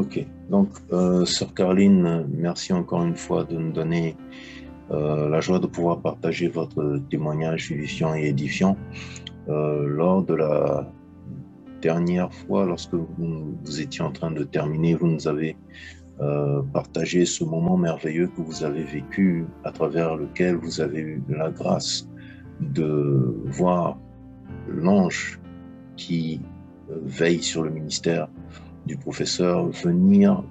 Ok. Donc, Sœur Caroline, merci encore une fois de nous donner la joie de pouvoir partager votre témoignage vivifiant et édifiant. Lors de la dernière fois, lorsque vous étiez en train de terminer, vous nous avez partagé ce moment merveilleux que vous avez vécu, à travers lequel vous avez eu la grâce de voir l'ange qui veille sur le ministère du professeur venir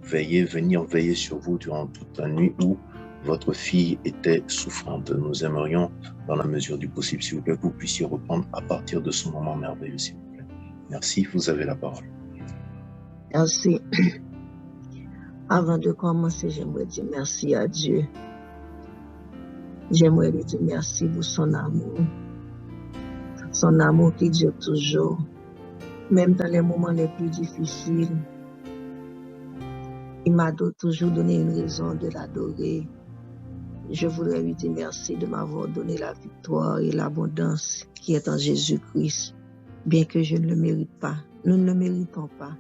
veiller sur vous durant toute la nuit où votre fille était souffrante. Nous aimerions, dans la mesure du possible, s'il vous plaît, que vous puissiez reprendre à partir de ce moment merveilleux, s'il vous plaît. Merci, vous avez la parole. Merci. Avant de commencer, j'aimerais dire merci à Dieu. J'aimerais lui dire merci pour son amour qui dure toujours, même dans les moments les plus difficiles. Il m'a toujours donné une raison de l'adorer. Je voudrais lui dire merci de m'avoir donné la victoire et l'abondance qui est en Jésus-Christ, bien que je ne le mérite pas. Nous ne le méritons pas.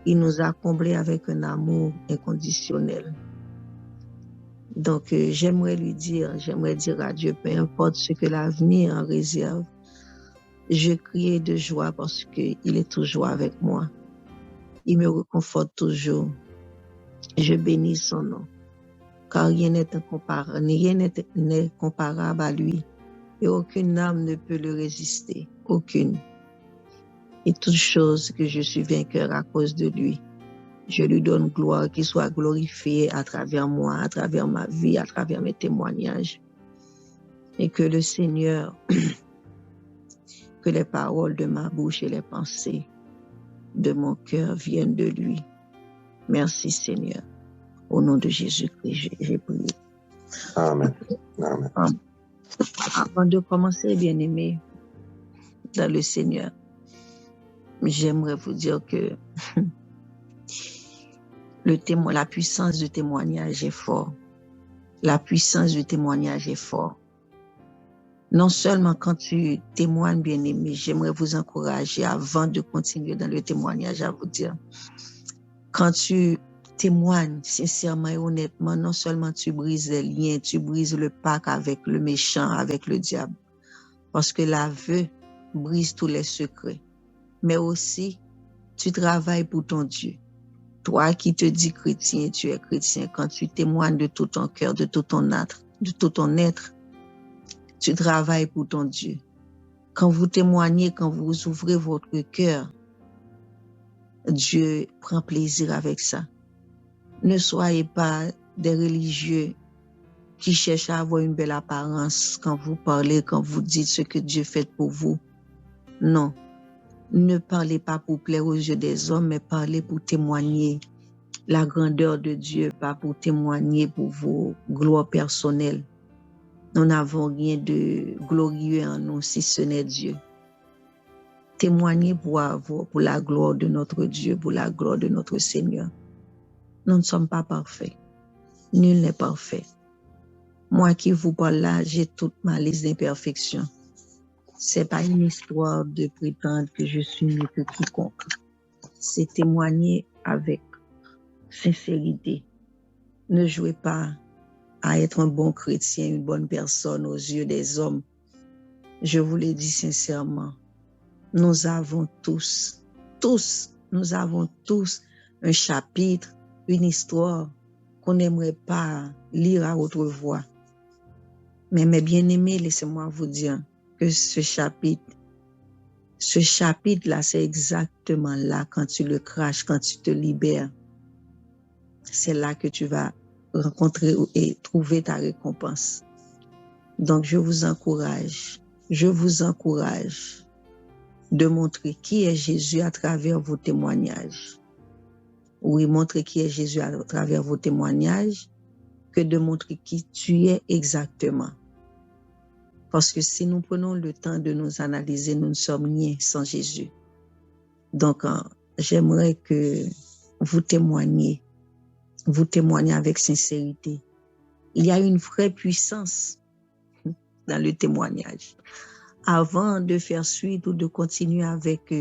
Il nous a comblés avec un amour inconditionnel. Donc, j'aimerais dire à Dieu, peu importe ce que l'avenir en réserve, je crie de joie parce qu'il est toujours avec moi. Il me réconforte toujours. Je bénis son nom, car rien n'est comparable à lui, et aucune âme ne peut le résister, aucune. Et toute chose que je suis vainqueur à cause de lui. Je lui donne gloire, qu'il soit glorifié à travers moi, à travers ma vie, à travers mes témoignages. Et que le Seigneur, que les paroles de ma bouche et les pensées de mon cœur viennent de lui. Merci Seigneur. Au nom de Jésus-Christ, j'ai prié. Amen. Amen. Avant de commencer, bien-aimés, dans le Seigneur, j'aimerais vous dire que la puissance du témoignage est fort. La puissance du témoignage est fort. Non seulement quand tu témoignes, bien-aimé, j'aimerais vous encourager avant de continuer dans le témoignage à vous dire, quand tu témoignes sincèrement et honnêtement, non seulement tu brises les liens, tu brises le pacte avec le méchant, avec le diable, parce que l'aveu brise tous les secrets, mais aussi tu travailles pour ton Dieu. Toi qui te dis chrétien, tu es chrétien. Quand tu témoignes de tout ton cœur, de tout ton être, tu travailles pour ton Dieu. Quand vous témoignez, quand vous ouvrez votre cœur, Dieu prend plaisir avec ça. Ne soyez pas des religieux qui cherchent à avoir une belle apparence quand vous parlez, quand vous dites ce que Dieu fait pour vous. Non. Ne parlez pas pour plaire aux yeux des hommes, mais parlez pour témoigner la grandeur de Dieu, pas pour témoigner pour vos gloires personnelles. Nous n'avons rien de glorieux en nous si ce n'est Dieu. Témoignez pour la gloire de notre Dieu, pour la gloire de notre Seigneur. Nous ne sommes pas parfaits. Nul n'est parfait. Moi qui vous parle là, j'ai toute ma liste d'imperfections. C'est pas une histoire de prétendre que je suis mieux que quiconque. C'est témoigner avec sincérité. Ne jouez pas à être un bon chrétien, une bonne personne aux yeux des hommes. Je vous le dis sincèrement, nous avons tous un chapitre, une histoire qu'on n'aimerait pas lire à haute voix. Mais mes bien-aimés, laissez-moi vous dire que ce chapitre-là, c'est exactement là, quand tu le craches, quand tu te libères, c'est là que tu vas rencontrer et trouver ta récompense. Donc, je vous encourage de montrer qui est Jésus à travers vos témoignages. Oui, montrer qui est Jésus à travers vos témoignages que de montrer qui tu es exactement. Parce que si nous prenons le temps de nous analyser, nous ne sommes rien sans Jésus. Donc, j'aimerais que vous témoigniez avec sincérité. Il y a une vraie puissance dans le témoignage. Avant de faire suite ou de continuer avec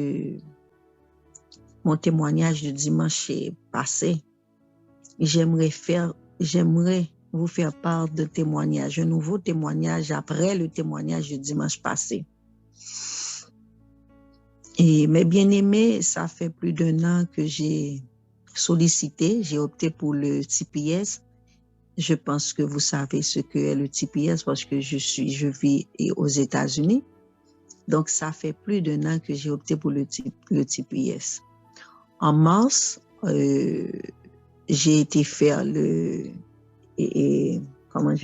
mon témoignage de dimanche passé, j'aimerais vous faire part de témoignage, un nouveau témoignage après le témoignage du dimanche passé. Et mes bien-aimés, ça fait plus d'1 an que j'ai sollicité, j'ai opté pour le TPS. Je pense que vous savez ce que est le TPS parce que je vis aux États-Unis. Donc, ça fait plus d'1 an que j'ai opté pour le TPS. En mars, j'ai été faire comment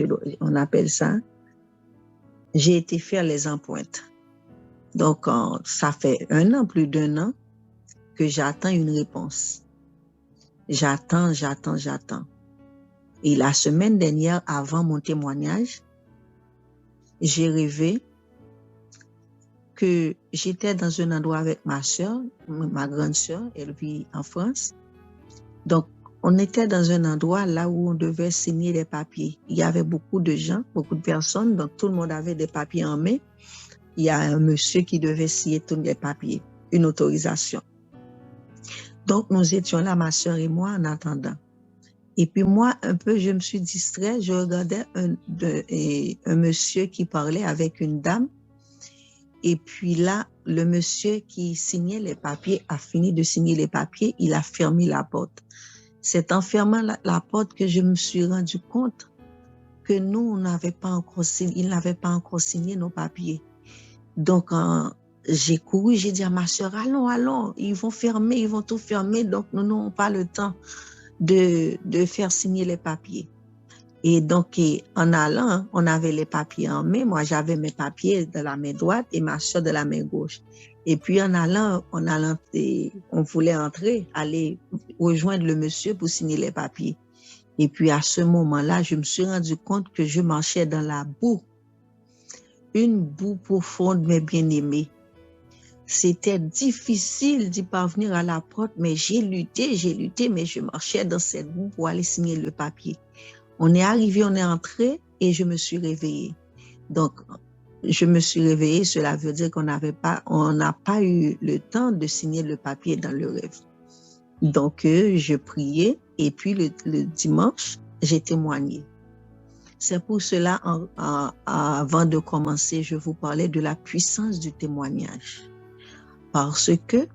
on appelle ça? J'ai été faire les empreintes. Donc, ça fait 1 an, plus d'1 an, que j'attends une réponse. J'attends. Et la semaine dernière, avant mon témoignage, j'ai rêvé que j'étais dans un endroit avec ma soeur, ma grande soeur, elle vit en France. Donc, on était dans un endroit là où on devait signer les papiers. Il y avait beaucoup de gens, beaucoup de personnes, donc tout le monde avait des papiers en main. Il y a un monsieur qui devait signer tous les papiers, une autorisation. Donc, nous étions là, ma soeur et moi, en attendant. Et puis moi, un peu, je me suis distrait, je regardais un monsieur qui parlait avec une dame. Et puis là, le monsieur qui signait les papiers a fini de signer les papiers, il a fermé la porte. C'est en fermant la porte que je me suis rendu compte que nous, il n'avait pas encore signé nos papiers. Donc, j'ai couru, j'ai dit à ma soeur, allons, ils vont tout fermer, donc nous n'avons pas le temps de faire signer les papiers. Et donc, en allant, on avait les papiers en main. Moi, j'avais mes papiers de la main droite et ma soeur de la main gauche. Et puis, en allant, on voulait aller rejoindre le monsieur pour signer les papiers. Et puis, à ce moment-là, je me suis rendu compte que je marchais dans la boue. Une boue profonde, mes bien-aimés. C'était difficile d'y parvenir à la porte, mais j'ai lutté, mais je marchais dans cette boue pour aller signer le papier. On est arrivé, on est entré et je me suis réveillée. Donc, je me suis réveillée, cela veut dire on n'a pas eu le temps de signer le papier dans le rêve. Donc, je priais et puis le dimanche, j'ai témoigné. C'est pour cela, avant de commencer, je vous parlais de la puissance du témoignage. Parce que,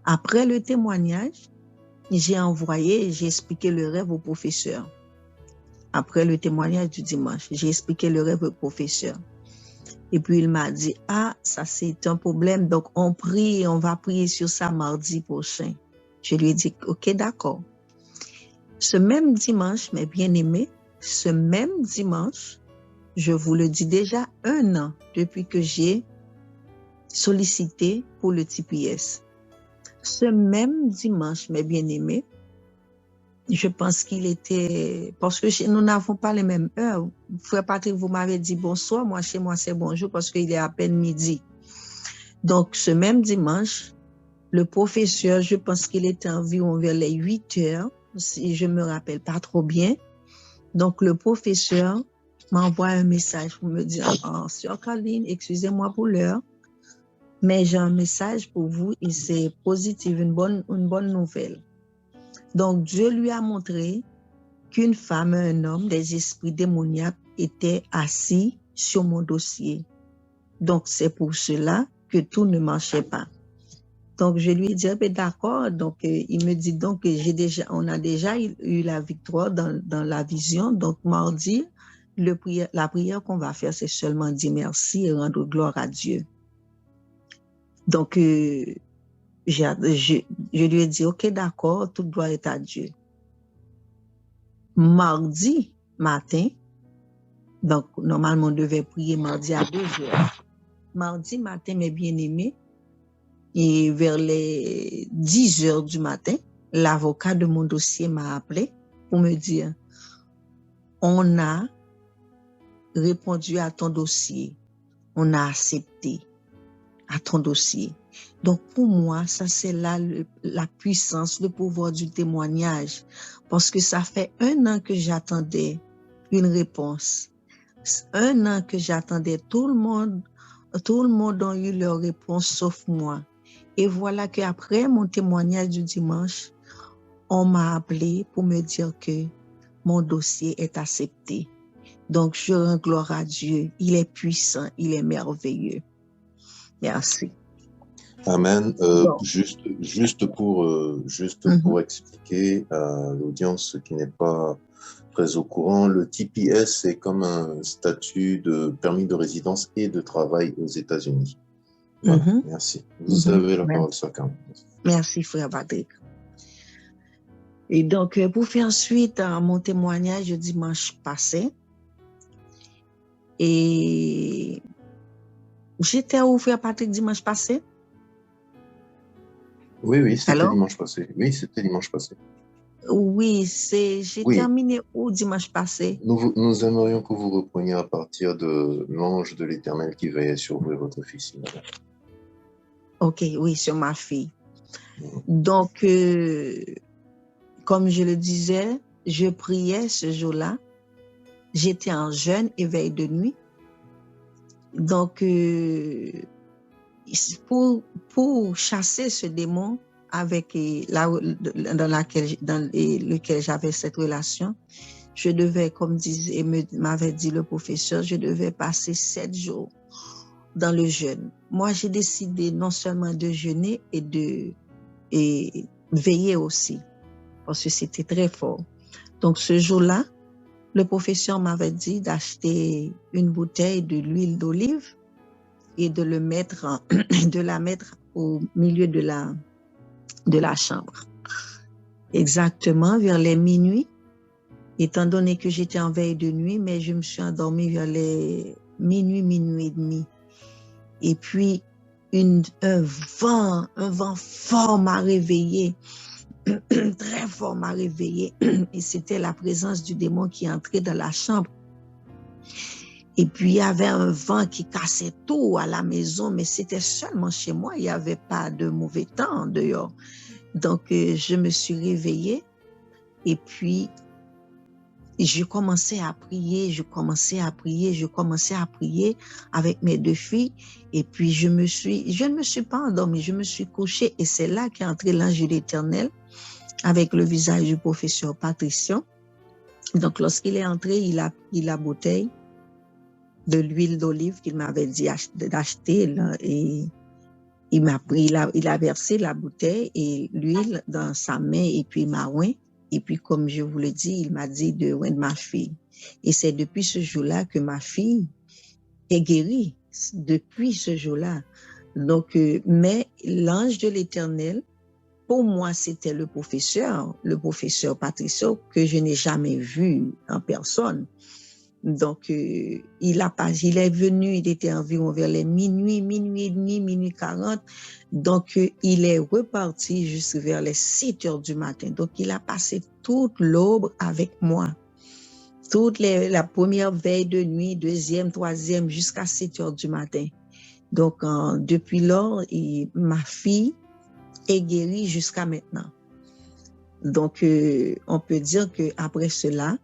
après le témoignage, j'ai expliqué le rêve au professeur. Après le témoignage du dimanche, j'ai expliqué le rêve au professeur. Et puis, il m'a dit, ça c'est un problème, donc on va prier sur ça mardi prochain. Je lui ai dit, ok, d'accord. Ce même dimanche, mes bien-aimés, je vous le dis déjà 1 an depuis que j'ai sollicité pour le TPS. Ce même dimanche, mes bien-aimés, je pense qu'il était, parce que nous n'avons pas les mêmes heures. Frère Patrick, vous m'avez dit bonsoir, moi chez moi c'est bonjour parce qu'il est à peine midi. Donc ce même dimanche, le professeur, je pense qu'il était environ vers les 8 heures, si je me rappelle pas trop bien. Donc le professeur m'envoie un message pour me dire, Sœur Caroline, excusez-moi pour l'heure, mais j'ai un message pour vous et c'est positif, une bonne nouvelle. Donc, Dieu lui a montré qu'une femme et un homme, des esprits démoniaques, étaient assis sur mon dossier. Donc, c'est pour cela que tout ne marchait pas. Donc, je lui ai dit, d'accord. Donc, il me dit donc que on a déjà eu la victoire dans la vision. Donc, mardi, la prière qu'on va faire, c'est seulement dire merci et rendre gloire à Dieu. Donc, je lui ai dit, ok, d'accord, tout doit être à Dieu. Mardi matin, donc normalement on devait prier mardi à 2h. Mardi matin, mes bien-aimés, et vers les 10h du matin, l'avocat de mon dossier m'a appelé pour me dire, on a répondu à ton dossier, on a accepté à ton dossier. Donc, pour moi, ça, c'est là la puissance, le pouvoir du témoignage. Parce que ça fait 1 an que j'attendais une réponse. 1 an que j'attendais. Tout le monde a eu leur réponse sauf moi. Et voilà qu'après mon témoignage du dimanche, on m'a appelé pour me dire que mon dossier est accepté. Donc, je rends gloire à Dieu. Il est puissant, il est merveilleux. Merci. Amen. Bon. Juste pour expliquer à l'audience qui n'est pas très au courant, le TPS, c'est comme un statut de permis de résidence et de travail aux États-Unis. Voilà, merci. Vous avez la parole, Sakam. Merci, frère Patrick. Et donc, pour faire suite à mon témoignage du dimanche passé, et j'étais où, frère Patrick, dimanche passé? Oui, c'était dimanche passé. Oui, c'était dimanche passé. Oui, j'ai terminé où dimanche passé? Nous aimerions que vous repreniez à partir de l'ange de l'Éternel qui veillait sur vous et votre fils. Ok, oui, sur ma fille. Donc, comme je le disais, je priais ce jour-là. J'étais en jeûne et veille de nuit. Donc, pour chasser ce démon avec dans lequel j'avais cette relation, je devais, comme m'avait dit le professeur, je devais passer 7 jours dans le jeûne. Moi, j'ai décidé non seulement de jeûner et veiller aussi, parce que c'était très fort. Donc, ce jour-là, le professeur m'avait dit d'acheter une bouteille de l'huile d'olive et de la mettre au milieu de la chambre. Exactement vers les minuit, étant donné que j'étais en veille de nuit, mais je me suis endormie vers les minuit et demi. Et puis, un vent fort m'a réveillée. Très fort m'a réveillée. Et c'était la présence du démon qui entrait dans la chambre. Et puis, il y avait un vent qui cassait tout à la maison, mais c'était seulement chez moi. Il n'y avait pas de mauvais temps dehors. Donc, je me suis réveillée et puis, je commençais à prier avec mes 2 filles. Et puis, je ne me suis pas endormie, je me suis couchée. Et c'est là qu'est entré l'ange de l'Éternel avec le visage du professeur Patricio. Donc, lorsqu'il est entré, il a pris la bouteille de l'huile d'olive qu'il m'avait dit d'acheter là, et il a versé la bouteille et l'huile dans sa main et puis il m'a oint. Et puis comme je vous le dis, il m'a dit de oindre ma fille. Et c'est depuis ce jour-là que ma fille est guérie. Depuis ce jour-là. Donc, mais l'ange de l'Éternel, pour moi, c'était le professeur Patricio, que je n'ai jamais vu en personne. Donc, il est venu, il était environ vers les minuit et demi, minuit 40. Donc, il est reparti juste vers les 7 heures du matin. Donc, il a passé toute l'aube avec moi. La première veille de nuit, deuxième, troisième, jusqu'à 7 heures du matin. Donc, depuis lors, ma fille est guérie jusqu'à maintenant. Donc, on peut dire qu'après cela,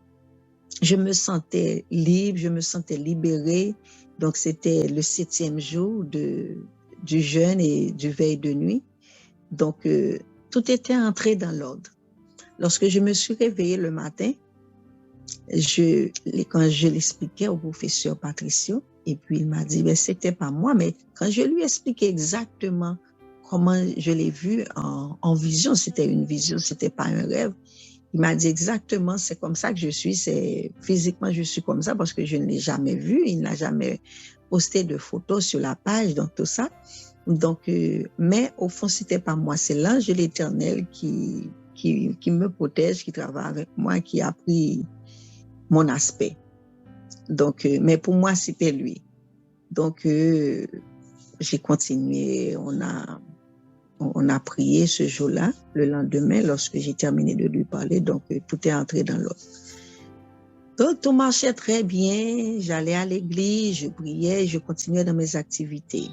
je me sentais libre, je me sentais libérée. Donc, c'était le 7e jour du jeûne et du veille de nuit. Donc, tout était entré dans l'ordre. Lorsque je me suis réveillée le matin, quand je l'expliquais au professeur Patricio, et puis il m'a dit, ben, c'était pas moi, mais quand je lui expliquais exactement comment je l'ai vu en vision, c'était une vision, c'était pas un rêve. Il m'a dit exactement, c'est comme ça que je suis, physiquement je suis comme ça parce que je ne l'ai jamais vu, il n'a jamais posté de photos sur la page, donc tout ça. Donc, mais au fond, c'était pas moi, c'est l'ange de l'Éternel qui me protège, qui travaille avec moi, qui a pris mon aspect. Donc, mais pour moi, c'était lui. Donc, j'ai continué, on a prié ce jour-là, le lendemain, lorsque j'ai terminé de lui parler, donc tout est entré dans l'ordre. Donc, tout marchait très bien, j'allais à l'église, je priais, je continuais dans mes activités.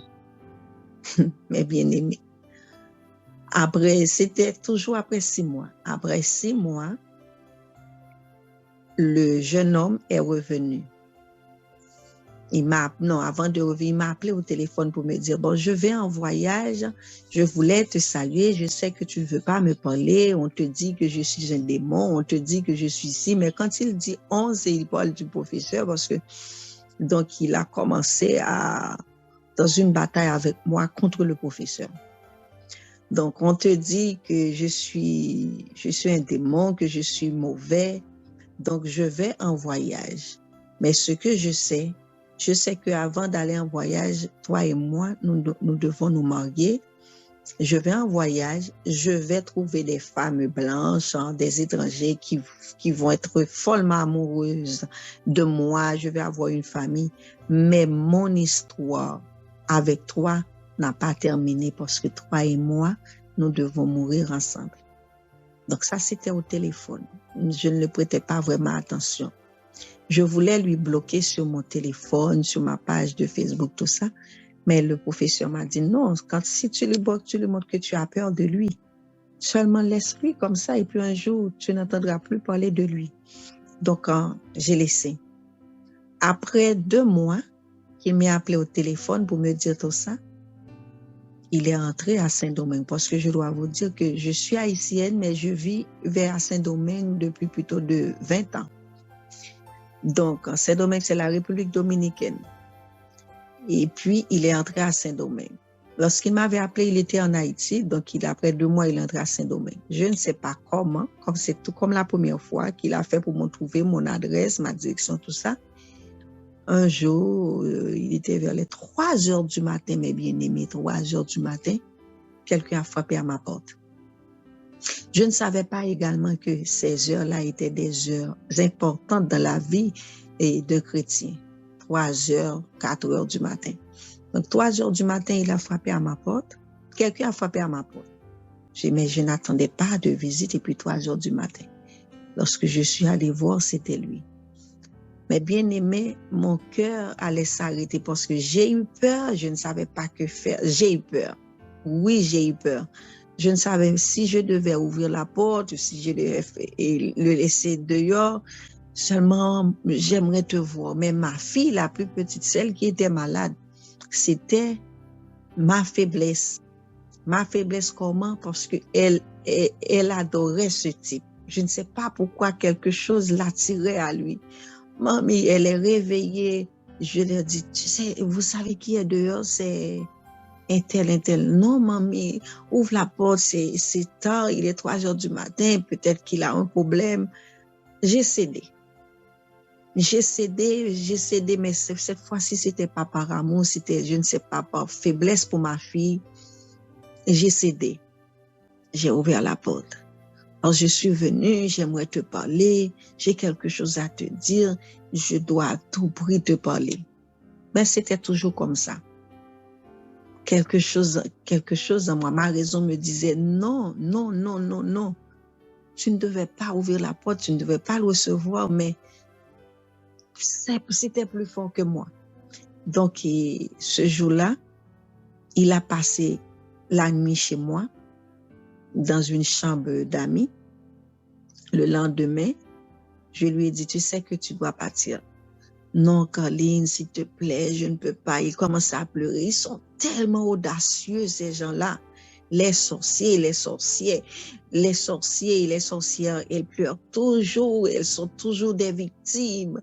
Mes bien-aimés. Après, c'était toujours après 6 mois. Après 6 mois, le jeune homme est revenu. Non, avant de revenir, il m'a appelé au téléphone pour me dire, bon, je vais en voyage, je voulais te saluer, je sais que tu ne veux pas me parler, on te dit que je suis un démon, on te dit que je suis ici, mais quand il dit 11 et il parle du professeur, parce que, donc, il a commencé dans une bataille avec moi contre le professeur. Donc, on te dit que je suis un démon, que je suis mauvais, donc je vais en voyage. Mais ce que je sais qu'avant d'aller en voyage, toi et moi, nous devons nous marier. Je vais en voyage, je vais trouver des femmes blanches, des étrangers qui vont être follement amoureuses de moi. Je vais avoir une famille. Mais mon histoire avec toi n'a pas terminé parce que toi et moi, nous devons mourir ensemble. Donc ça, c'était au téléphone. Je ne le prêtais pas vraiment attention. Je voulais lui bloquer sur mon téléphone, sur ma page de Facebook, tout ça. Mais le professeur m'a dit non, si tu le bloques, tu lui montres que tu as peur de lui. Seulement laisse-lui comme ça et puis un jour, tu n'entendras plus parler de lui. Donc, j'ai laissé. Après 2 mois qu'il m'a appelé au téléphone pour me dire tout ça, il est entré à Saint-Domingue parce que je dois vous dire que je suis haïtienne, mais je vis vers Saint-Domingue depuis plutôt de 20 ans. Donc, Saint-Domingue, c'est la République dominicaine. Et puis, il est entré à Saint-Domingue. Lorsqu'il m'avait appelé, il était en Haïti, donc après 2 mois, il est entré à Saint-Domingue. Je ne sais pas comment, comme c'est tout comme la première fois qu'il a fait pour me trouver mon adresse, ma direction, tout ça. Un jour, il était vers les 3 heures du matin, mes bien-aimés, 3 heures du matin, quelqu'un a frappé à ma porte. Je ne savais pas également que ces heures-là étaient des heures importantes dans la vie de chrétien. 3 heures, 4 heures du matin. Donc, 3 heures du matin, il a frappé à ma porte. Quelqu'un a frappé à ma porte. Mais je n'attendais pas de visite et puis 3 heures du matin. Lorsque je suis allée voir, c'était lui. Mais bien aimé, mon cœur allait s'arrêter parce que j'ai eu peur, je ne savais pas que faire. J'ai eu peur. Oui, j'ai eu peur. Je ne savais si je devais ouvrir la porte ou si je devais le laisser dehors. Seulement, j'aimerais te voir. Mais ma fille, la plus petite, celle qui était malade, c'était ma faiblesse. Ma faiblesse comment? Parce qu'elle adorait ce type. Je ne sais pas pourquoi quelque chose l'attirait à lui. Mamie, elle est réveillée. Je lui ai dit, tu sais, vous savez qui est dehors? C'est un tel. Non, mamie, ouvre la porte, c'est tard, il est 3 heures du matin, peut-être qu'il a un problème. J'ai cédé, mais cette fois-ci, c'était pas par amour, c'était, je ne sais pas, par faiblesse pour ma fille. J'ai cédé. J'ai ouvert la porte. Alors, je suis venue, j'aimerais te parler, j'ai quelque chose à te dire, je dois à tout prix te parler. Mais c'était toujours comme ça. Quelque chose en moi, ma raison me disait non. Tu ne devais pas ouvrir la porte, tu ne devais pas le recevoir, mais c'était plus fort que moi. Donc, ce jour-là, il a passé la nuit chez moi, dans une chambre d'amis. Le lendemain, je lui ai dit, tu sais que tu dois partir. Non, Caroline, s'il te plaît, je ne peux pas. Il commence à pleurer. Ils sont tellement audacieux, ces gens-là. Les sorciers, les sorcières, elles pleurent toujours. Elles sont toujours des victimes.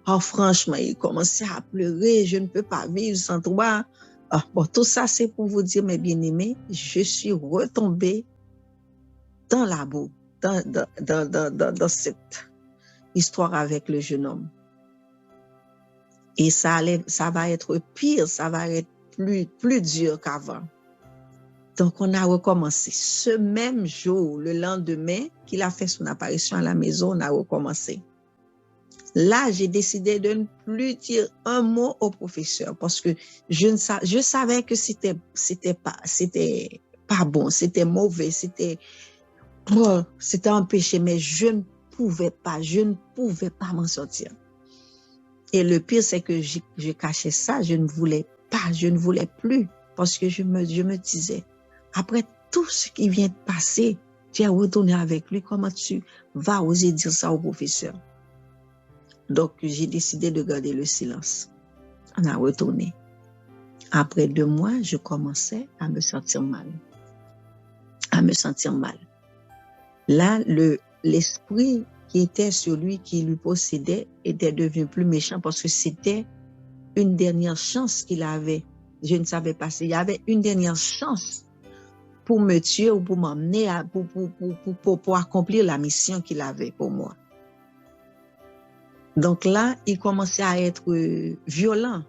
Oh, franchement, il commençait à pleurer. Je ne peux pas vivre sans toi. Ah, bon, tout ça, c'est pour vous dire, mes bien-aimés, je suis retombée dans la boue, dans cette histoire avec le jeune homme. Et ça va être pire, ça va être plus dur qu'avant. Donc, on a recommencé. Ce même jour, le lendemain qu'il a fait son apparition à la maison, on a recommencé. Là, j'ai décidé de ne plus dire un mot au professeur parce que je savais que c'était pas bon, c'était mauvais, c'était un péché, mais je ne pouvais pas m'en sortir. Et le pire, c'est que je cachais ça, je ne voulais plus, parce que je me disais, après tout ce qui vient de passer, tu es retourné avec lui, comment tu vas oser dire ça au professeur? Donc, j'ai décidé de garder le silence. On a retourné. Après 2 mois, je commençais à me sentir mal. Là, l'esprit qui était celui qui lui possédait était devenu plus méchant parce que c'était une dernière chance qu'il avait. Je ne savais pas s'il y avait une dernière chance pour me tuer ou pour m'emmener pour accomplir la mission qu'il avait pour moi. Donc là, il commençait à être violent.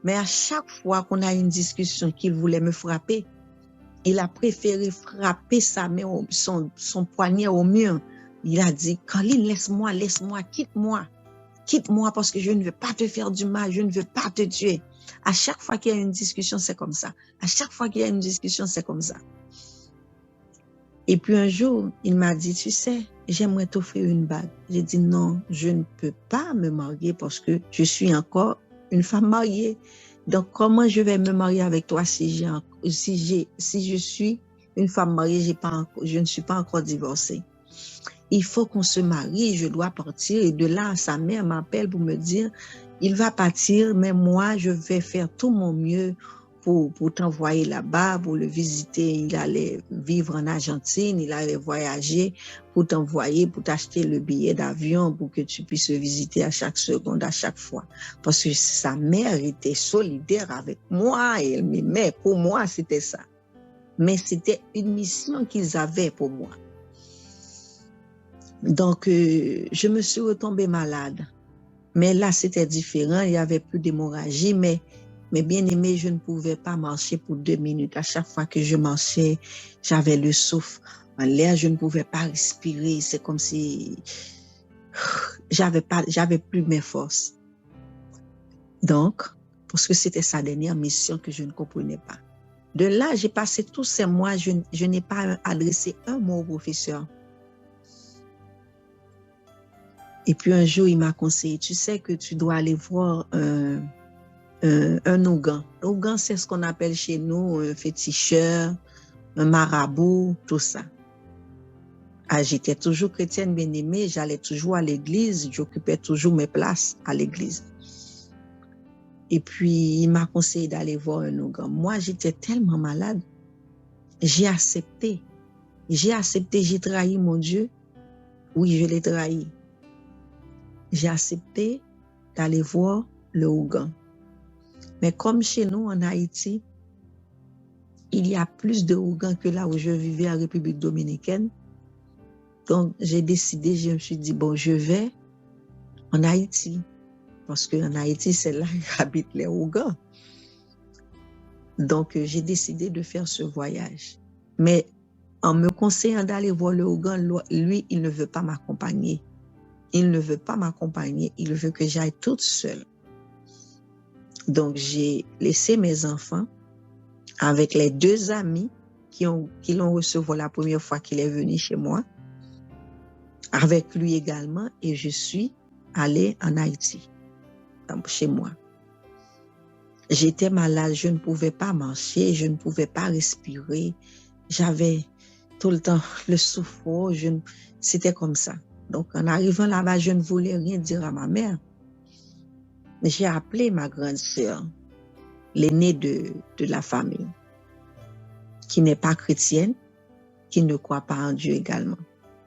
Mais à chaque fois qu'on a une discussion qu'il voulait me frapper, il a préféré frapper sa main, son poignet au mur. Il a dit, Caroline, laisse-moi, quitte-moi parce que je ne veux pas te faire du mal, je ne veux pas te tuer. À chaque fois qu'il y a une discussion, c'est comme ça. Et puis un jour, il m'a dit, tu sais, j'aimerais t'offrir une bague. J'ai dit, non, je ne peux pas me marier parce que je suis encore une femme mariée. Donc, comment je vais me marier avec toi si je suis une femme mariée, je ne suis pas encore divorcée. Il faut qu'on se marie, je dois partir. Et de là, sa mère m'appelle pour me dire, il va partir, mais moi, je vais faire tout mon mieux pour t'envoyer là-bas, pour le visiter. Il allait vivre en Argentine, il allait voyager pour t'envoyer, pour t'acheter le billet d'avion, pour que tu puisses le visiter à chaque seconde, à chaque fois. Parce que sa mère était solidaire avec moi et elle m'aimait. Pour moi, c'était ça. Mais c'était une mission qu'ils avaient pour moi. Donc, je me suis retombée malade. Mais là, c'était différent. Il n'y avait plus d'hémorragie, mais bien aimé, je ne pouvais pas marcher pour 2 minutes. À chaque fois que je marchais, j'avais le souffle en l'air. Je ne pouvais pas respirer. C'est comme si j'avais plus mes forces. Donc, parce que c'était sa dernière mission que je ne comprenais pas. De là, j'ai passé tous ces mois, je n'ai pas adressé un mot au professeur. Et puis un jour, il m'a conseillé, tu sais que tu dois aller voir un ougan. L'ougan, c'est ce qu'on appelle chez nous un féticheur, un marabout, tout ça. Ah, j'étais toujours chrétienne bien-aimée, j'allais toujours à l'église, j'occupais toujours mes places à l'église. Et puis, il m'a conseillé d'aller voir un ougan. Moi, j'étais tellement malade, j'ai accepté, j'ai trahi mon Dieu. Oui, je l'ai trahi. J'ai accepté d'aller voir le ougan. Mais comme chez nous en Haïti, il y a plus de ougans que là où je vivais en République dominicaine. Donc, j'ai décidé, je me suis dit, bon, je vais en Haïti. Parce qu'en Haïti, c'est là qu'habitent les ougans. Donc, j'ai décidé de faire ce voyage. Mais en me conseillant d'aller voir le ougan, lui, il ne veut pas m'accompagner. Il ne veut pas m'accompagner, il veut que j'aille toute seule. Donc, j'ai laissé mes enfants avec les 2 amis qui l'ont reçu la première fois qu'il est venu chez moi, avec lui également, et je suis allée en Haïti, chez moi. J'étais malade, je ne pouvais pas marcher, je ne pouvais pas respirer, j'avais tout le temps le souffle, c'était comme ça. Donc, en arrivant là-bas, je ne voulais rien dire à ma mère. J'ai appelé ma grande sœur, l'aînée de la famille, qui n'est pas chrétienne, qui ne croit pas en Dieu également.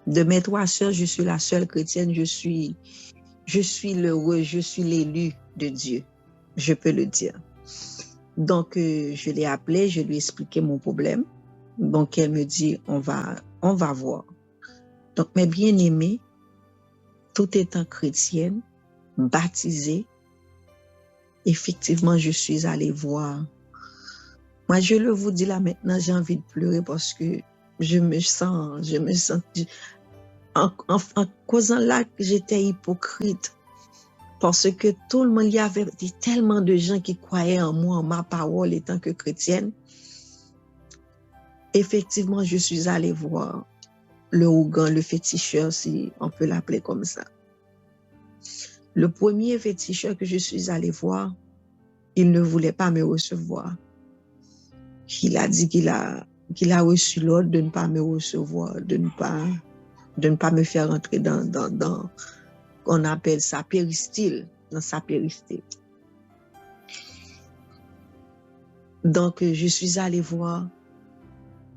De mes 3 sœurs, je suis la seule chrétienne, je suis l'heureux, je suis l'élu de Dieu, je peux le dire. Donc, je l'ai appelée, je lui ai expliqué mon problème. Donc, elle me dit, on va voir. Donc, mes bien-aimés, tout étant chrétienne, baptisée, effectivement, je suis allée voir. Moi, je le vous dis là maintenant, j'ai envie de pleurer parce que je me sens, en causant là que j'étais hypocrite. Parce que tout le monde, il y avait tellement de gens qui croyaient en moi, en ma parole, étant que chrétienne. Effectivement, je suis allée voir le ougan, le féticheur, si on peut l'appeler comme ça. Le premier féticheur que je suis allée voir, il ne voulait pas me recevoir. Il a dit qu'il a reçu l'ordre de ne pas me recevoir, de ne pas me faire entrer dans qu'on appelle ça péristyle, dans sa péristyle. Donc, je suis allée voir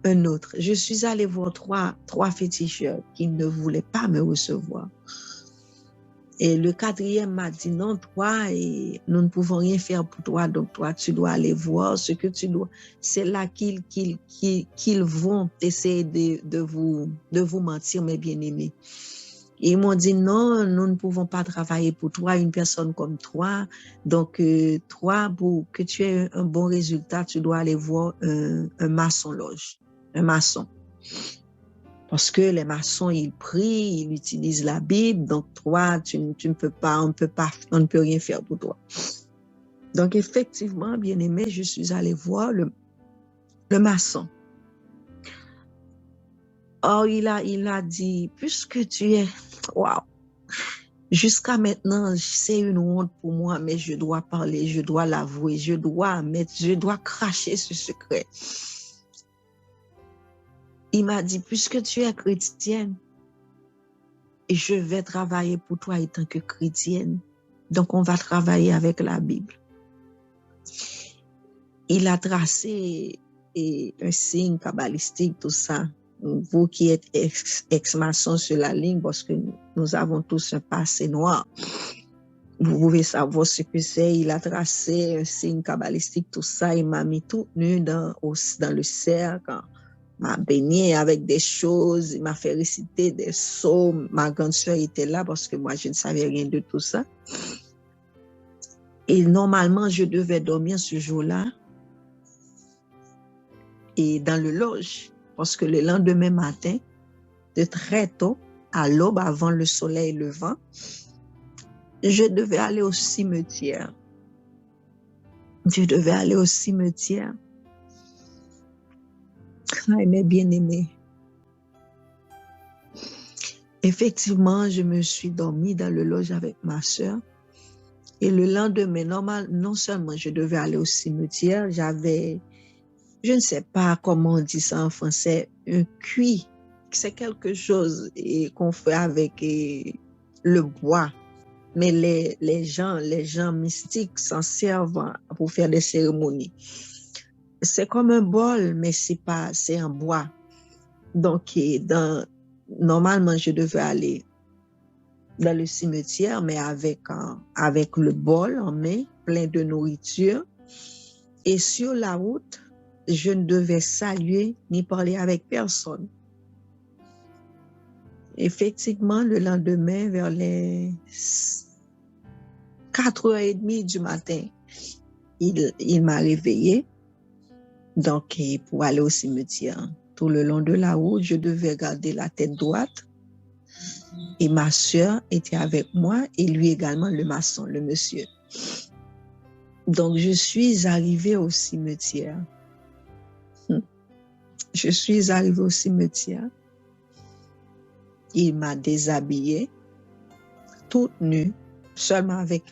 un autre. Je suis allée voir trois féticheurs qui ne voulaient pas me recevoir. Et le quatrième m'a dit, non, toi, et nous ne pouvons rien faire pour toi, donc toi, tu dois aller voir ce que tu dois. C'est là qu'ils vont essayer de vous mentir, mes bien-aimés. Et ils m'ont dit, non, nous ne pouvons pas travailler pour toi, une personne comme toi. Donc, toi, pour que tu aies un bon résultat, tu dois aller voir un maçon-loge, un maçon. Parce que les maçons, ils prient, ils utilisent la Bible. Donc, toi, tu ne peux pas, on ne peut rien faire pour toi. Donc, effectivement, bien aimé, je suis allée voir le maçon. Or, il a dit, puisque tu es, waouh, jusqu'à maintenant, c'est une honte pour moi, mais je dois parler, je dois l'avouer, je dois cracher ce secret. Il m'a dit, puisque tu es chrétienne, je vais travailler pour toi en tant que chrétienne. Donc, on va travailler avec la Bible. Il a tracé un signe kabbalistique, tout ça. Vous qui êtes ex-maçon sur la ligne, parce que nous avons tous un passé noir, vous pouvez savoir ce que c'est. Il a tracé un signe kabbalistique, tout ça. Il m'a mis tout nu dans le cercle. M'a baigné avec des choses, il m'a fait réciter des psaumes. Ma grande sœur était là parce que moi, je ne savais rien de tout ça. Et normalement, je devais dormir ce jour-là et dans le loge, parce que le lendemain matin, de très tôt, à l'aube, avant le soleil levant, je devais aller au cimetière. Je devais aller au cimetière. Ah, mes bien-aimés. Effectivement, je me suis dormi dans le loge avec ma sœur. Et le lendemain, non seulement je devais aller au cimetière, j'avais, je ne sais pas comment on dit ça en français, un cuit. C'est quelque chose qu'on fait avec le bois. Mais les gens mystiques s'en servent pour faire des cérémonies. C'est comme un bol, mais c'est en bois. Donc, normalement, je devais aller dans le cimetière, mais avec le bol en main, plein de nourriture. Et sur la route, je ne devais saluer ni parler avec personne. Effectivement, le lendemain, vers les 4h30 du matin, il m'a réveillée. Donc, pour aller au cimetière, tout le long de la route, je devais garder la tête droite. Et ma sœur était avec moi et lui également, le maçon, le monsieur. Donc, je suis arrivée au cimetière. Je suis arrivée au cimetière. Il m'a déshabillée, toute nue, seulement avec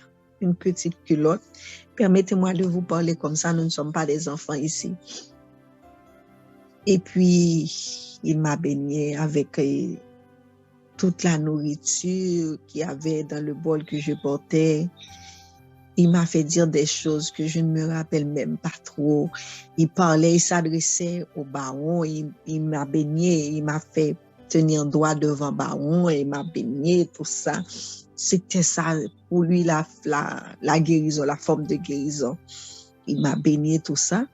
une petite culotte. Permettez-moi de vous parler comme ça, nous ne sommes pas des enfants ici. Et puis, il m'a baignée avec toute la nourriture qu'il y avait dans le bol que je portais. Il m'a fait dire des choses que je ne me rappelle même pas trop. Il parlait, il s'adressait au baron, il m'a baigné, il m'a fait tenir droit devant baron, et il m'a baigné, tout ça. C'était ça pour lui la guérison, la forme de guérison. Il m'a baigné tout ça.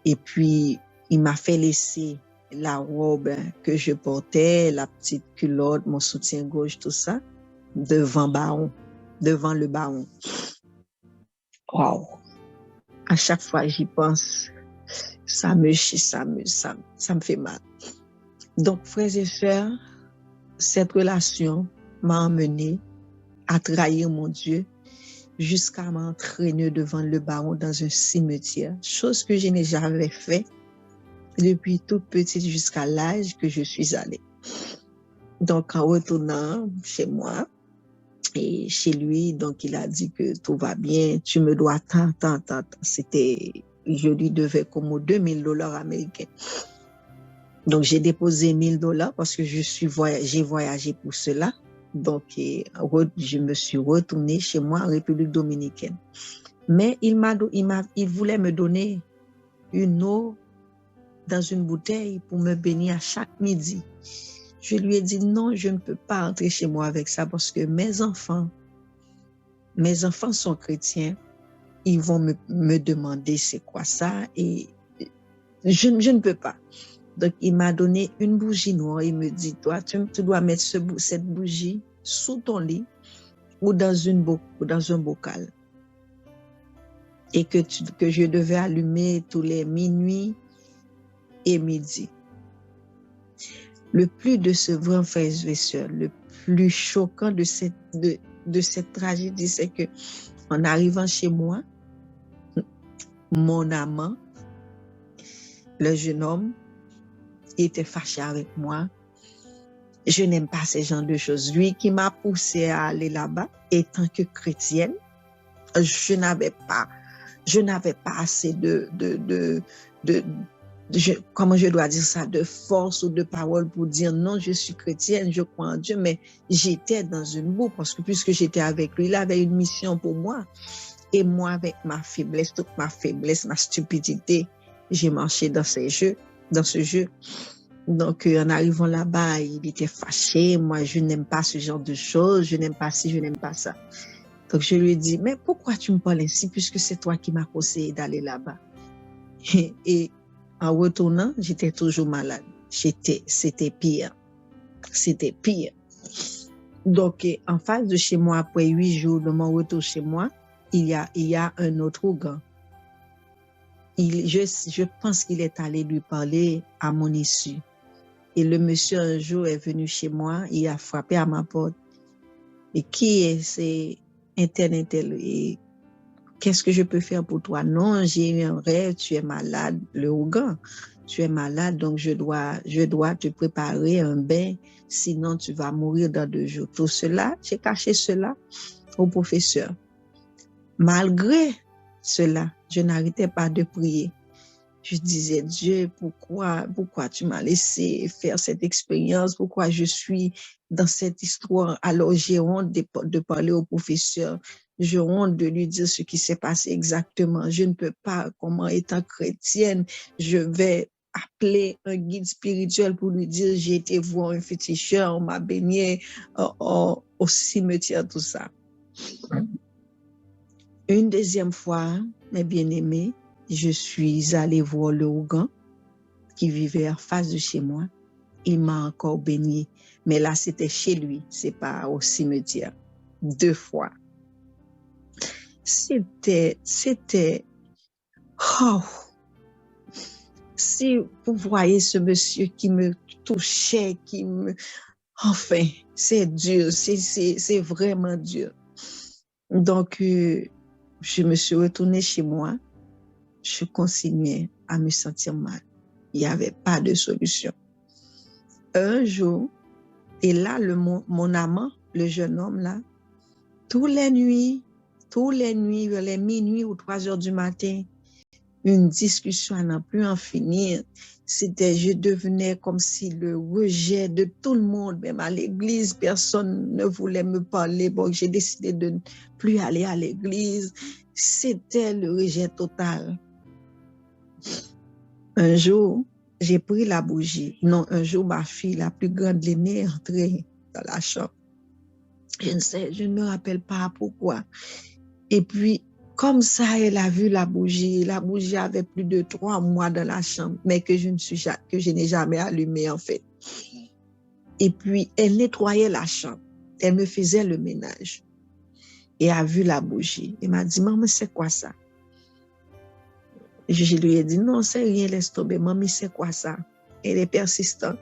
Et puis, il m'a fait laisser la robe que je portais, la petite culotte, mon soutien-gorge, tout ça, devant le baron. Wow! À chaque fois j'y pense, ça me fait mal. Donc, frères et sœurs, cette relation m'a emmené à trahir mon Dieu jusqu'à m'entraîner devant le baron dans un cimetière, chose que je n'ai jamais fait depuis toute petite jusqu'à l'âge que je suis allée. Donc, en retournant chez moi et chez lui, donc il a dit que tout va bien, tu me dois tant. Je lui devais comme $2,000 américains. Donc, j'ai déposé $1,000 parce que j'ai voyagé pour cela. Donc, je me suis retournée chez moi en République dominicaine. Mais il voulait me donner une eau dans une bouteille pour me bénir à chaque midi. Je lui ai dit non, je ne peux pas entrer chez moi avec ça parce que mes enfants sont chrétiens. Ils vont me demander c'est quoi ça et je ne peux pas. Donc, il m'a donné une bougie noire. Il me dit, toi, tu dois mettre cette bougie sous ton lit ou dans un bocal. Et que je devais allumer tous les minuit et midi. Le plus décevant, frères et sœurs, le plus choquant de cette tragédie, c'est que en arrivant chez moi, mon amant, le jeune homme, était fâché avec moi. Je n'aime pas ce genre de choses. Lui qui m'a poussé à aller là-bas, étant que chrétienne, je n'avais pas assez comment je dois dire ça, de force ou de parole pour dire non, je suis chrétienne, je crois en Dieu, mais j'étais dans une boue parce que puisque j'étais avec lui, il avait une mission pour moi. Et moi, avec ma faiblesse, toute ma faiblesse, ma stupidité, j'ai marché dans ce jeu. Donc, en arrivant là-bas, il était fâché. Moi, je n'aime pas ce genre de choses. Je n'aime pas ci, je n'aime pas ça. Donc, je lui ai dit, mais pourquoi tu me parles ainsi puisque c'est toi qui m'as conseillé d'aller là-bas? Et en retournant, j'étais toujours malade. C'était pire. C'était pire. Donc, en face de chez moi, après 8 jours de mon retour chez moi, il y a un autre Ougan. Je pense qu'il est allé lui parler à mon issue. Et le monsieur, un jour, est venu chez moi, il a frappé à ma porte. Et qui est c'est Internet? Et qu'est-ce que je peux faire pour toi? Non, j'ai eu un rêve, tu es malade, le Ougan. Tu es malade, donc je dois te préparer un bain, sinon tu vas mourir dans 2 jours. Tout cela, j'ai caché cela au professeur. Malgré cela, je n'arrêtais pas de prier. Je disais, Dieu, pourquoi tu m'as laissé faire cette expérience? Pourquoi je suis dans cette histoire? Alors, j'ai honte de parler au professeur. J'ai honte de lui dire ce qui s'est passé exactement. Je ne peux pas, comment étant chrétienne, je vais appeler un guide spirituel pour lui dire, j'ai été voir un féticheur, on m'a baigné au cimetière, tout ça. Une deuxième fois, mes bien-aimés, je suis allée voir le Ougan qui vivait en face de chez moi. Il m'a encore béni. Mais là, c'était chez lui, c'est pas au cimetière. 2 fois. C'était, oh, si vous voyez ce monsieur qui me touchait, enfin, c'est dur, c'est vraiment dur. Donc, je me suis retournée chez moi. Je continuais à me sentir mal. Il n'y avait pas de solution. Un jour, et là, mon amant, le jeune homme là, tous les nuits, vers les minuit ou 3 heures du matin, une discussion à n'en plus en finir. Je devenais comme si le rejet de tout le monde, même à l'église, personne ne voulait me parler. Bon, j'ai décidé de ne plus aller à l'église. C'était le rejet total. Un jour, j'ai pris la bougie. Non, un jour, ma fille, la plus grande, l'aînée, est entrée dans la chambre. Je ne me rappelle pas pourquoi. Et puis, comme ça, elle a vu la bougie. La bougie avait plus de 3 mois dans la chambre, mais que je n'ai jamais allumée, en fait. Et puis, elle nettoyait la chambre. Elle me faisait le ménage. Et a vu la bougie. Elle m'a dit, maman, c'est quoi ça? Je lui ai dit, non, c'est rien, laisse tomber. Mamie, c'est quoi ça? Elle est persistante.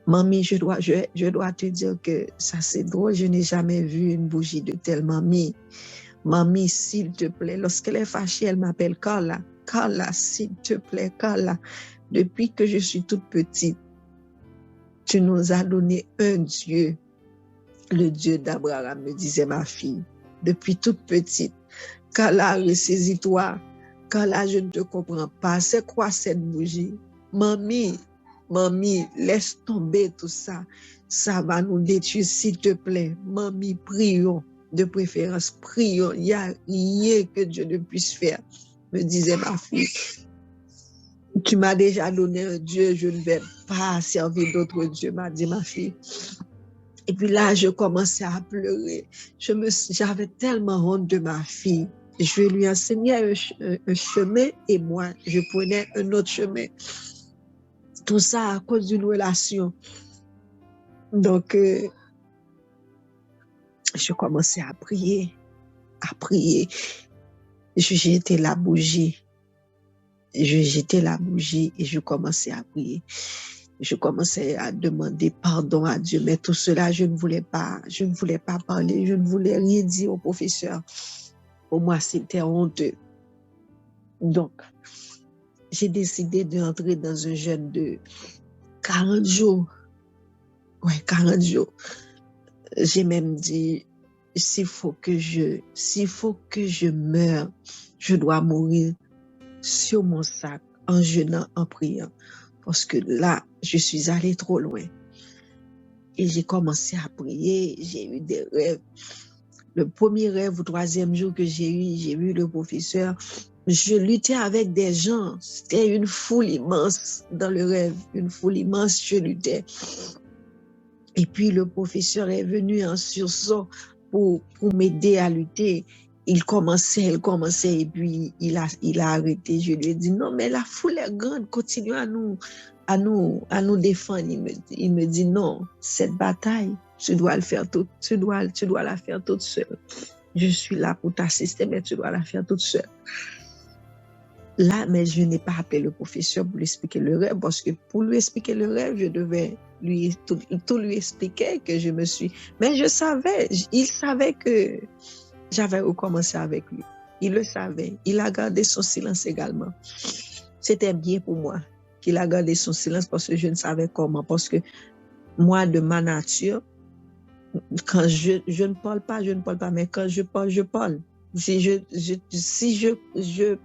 Mamie, je dois te dire que ça, c'est drôle. Je n'ai jamais vu une bougie de telle mamie. Mamie, s'il te plaît. Lorsqu'elle est fâchée, elle m'appelle Carla. Carla, s'il te plaît, Carla. Depuis que je suis toute petite, tu nous as donné un Dieu. Le Dieu d'Abraham, me disait ma fille. Depuis toute petite. Carla, ressaisis-toi. Carla, je ne te comprends pas. C'est quoi cette bougie? Mamie, laisse tomber tout ça. Ça va nous détruire, s'il te plaît. Mamie, prions. De préférence, prions. Il n'y a rien que Dieu ne puisse faire, me disait ma fille. Tu m'as déjà donné un Dieu, je ne vais pas servir d'autres dieux, m'a dit ma fille. Et puis là, je commençais à pleurer. J'avais tellement honte de ma fille. Je lui enseignais un chemin et moi, je prenais un autre chemin. Tout ça à cause d'une relation. Donc, je commençais à prier. J'étais la bougie. J'étais la bougie et je commençais à prier. Je commençais à demander pardon à Dieu, mais tout cela, je ne voulais pas parler, je ne voulais rien dire au professeur. Pour moi, c'était honteux. Donc, j'ai décidé d'entrer dans un jeûne de 40 jours. Ouais, 40 jours. J'ai même dit, s'il faut que je meure, je dois mourir sur mon sac, en jeûnant, en priant. Parce que là, je suis allée trop loin. Et j'ai commencé à prier, j'ai eu des rêves. Le premier rêve, au 3e jour que j'ai eu le professeur. Je luttais avec des gens. C'était une foule immense dans le rêve. Une foule immense, je luttais. Et puis le professeur est venu en sursaut pour m'aider à lutter. Il commençait, et puis il a arrêté. Je lui ai dit, non, mais la foule est grande, continue à nous défendre. Il me dit, non, cette bataille, tu dois la faire toute seule. Je suis là pour t'assister, mais tu dois la faire toute seule. Là, mais je n'ai pas appelé le professeur pour lui expliquer le rêve, parce que pour lui expliquer le rêve, je devais tout lui expliquer que je me suis... Mais il savait que j'avais recommencé avec lui. Il le savait. Il a gardé son silence également. C'était bien pour moi qu'il a gardé son silence parce que je ne savais comment. Parce que moi, de ma nature, quand je ne parle pas, mais quand je parle. Si je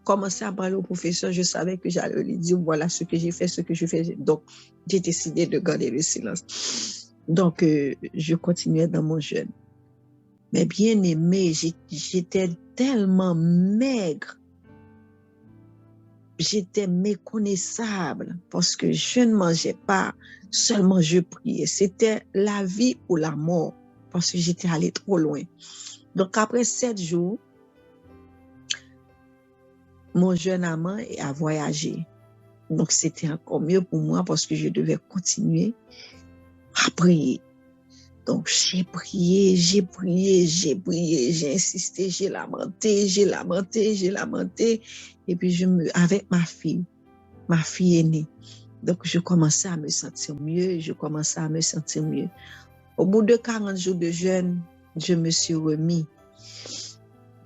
commençais à parler au professeur, je savais que j'allais lui dire voilà ce que j'ai fait, ce que je fais. Donc, j'ai décidé de garder le silence. Donc, je continuais dans mon jeûne. Mais bien aimé, j'étais tellement maigre. J'étais méconnaissable parce que je ne mangeais pas, seulement je priais. C'était la vie ou la mort parce que j'étais allée trop loin. Donc, après 7 jours, mon jeune amant a voyagé. Donc, c'était encore mieux pour moi parce que je devais continuer à prier. Donc, j'ai prié, j'ai insisté, j'ai lamenté. Et puis, avec ma fille aînée. Donc, je commençais à me sentir mieux. Au bout de 40 jours de jeûne, je me suis remis.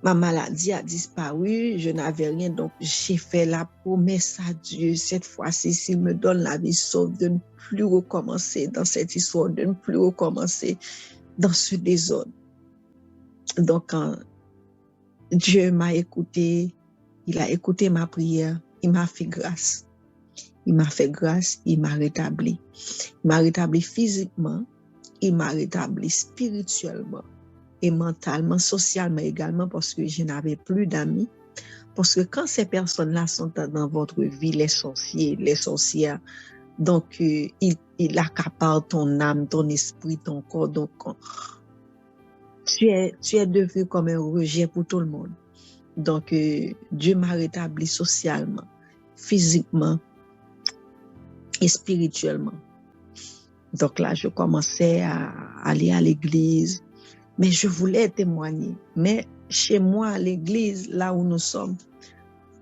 Ma maladie a disparu, je n'avais rien, donc j'ai fait la promesse à Dieu. Cette fois-ci, s'il me donne la vie sauve, de ne plus recommencer dans cette histoire, de ne plus recommencer dans ce désordre. Donc, quand Dieu m'a écouté, il a écouté ma prière, il m'a fait grâce. Il m'a rétabli. Il m'a rétabli physiquement, il m'a rétabli spirituellement. Et mentalement, socialement également, parce que je n'avais plus d'amis. Parce que quand ces personnes-là sont dans votre vie, les sorciers, les sorcières, donc ils accaparent ton âme, ton esprit, ton corps. Donc, tu es devenu comme un rejet pour tout le monde. Donc, Dieu m'a rétabli socialement, physiquement et spirituellement. Donc là, je commençais à aller à l'église. Mais je voulais témoigner. Mais chez moi, à l'église, là où nous sommes,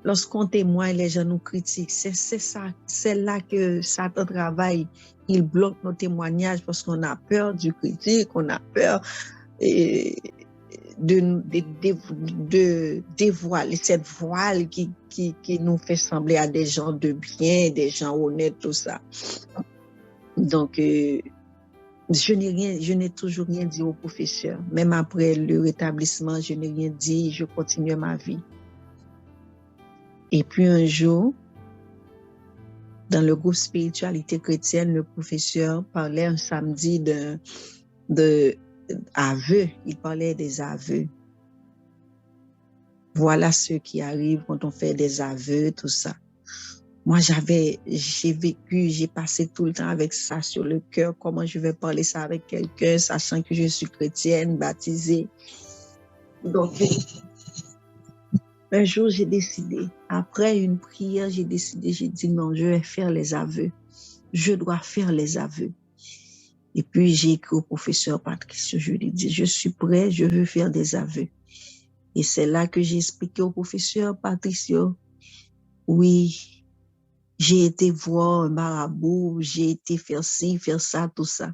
lorsqu'on témoigne, les gens nous critiquent. C'est là que Satan travaille. Il bloque nos témoignages parce qu'on a peur du critique, on a peur de dévoiler cette voile qui nous fait sembler à des gens de bien, des gens honnêtes, tout ça. Donc, je n'ai toujours rien dit au professeur. Même après le rétablissement, je n'ai rien dit, je continuais ma vie. Et puis un jour, dans le groupe spiritualité chrétienne, le professeur parlait un samedi aveux, il parlait des aveux. Voilà ce qui arrive quand on fait des aveux, tout ça. Moi, j'ai vécu, j'ai passé tout le temps avec ça sur le cœur. Comment je vais parler ça avec quelqu'un, sachant que je suis chrétienne, baptisée. Donc, un jour, j'ai décidé, après une prière, j'ai dit non, je vais faire les aveux. Je dois faire les aveux. Et puis, j'ai écrit au professeur Patricio, je lui ai dit, je suis prêt, je veux faire des aveux. Et c'est là que j'ai expliqué au professeur Patricio, oui, j'ai été voir un marabout, j'ai été faire ci, faire ça, tout ça.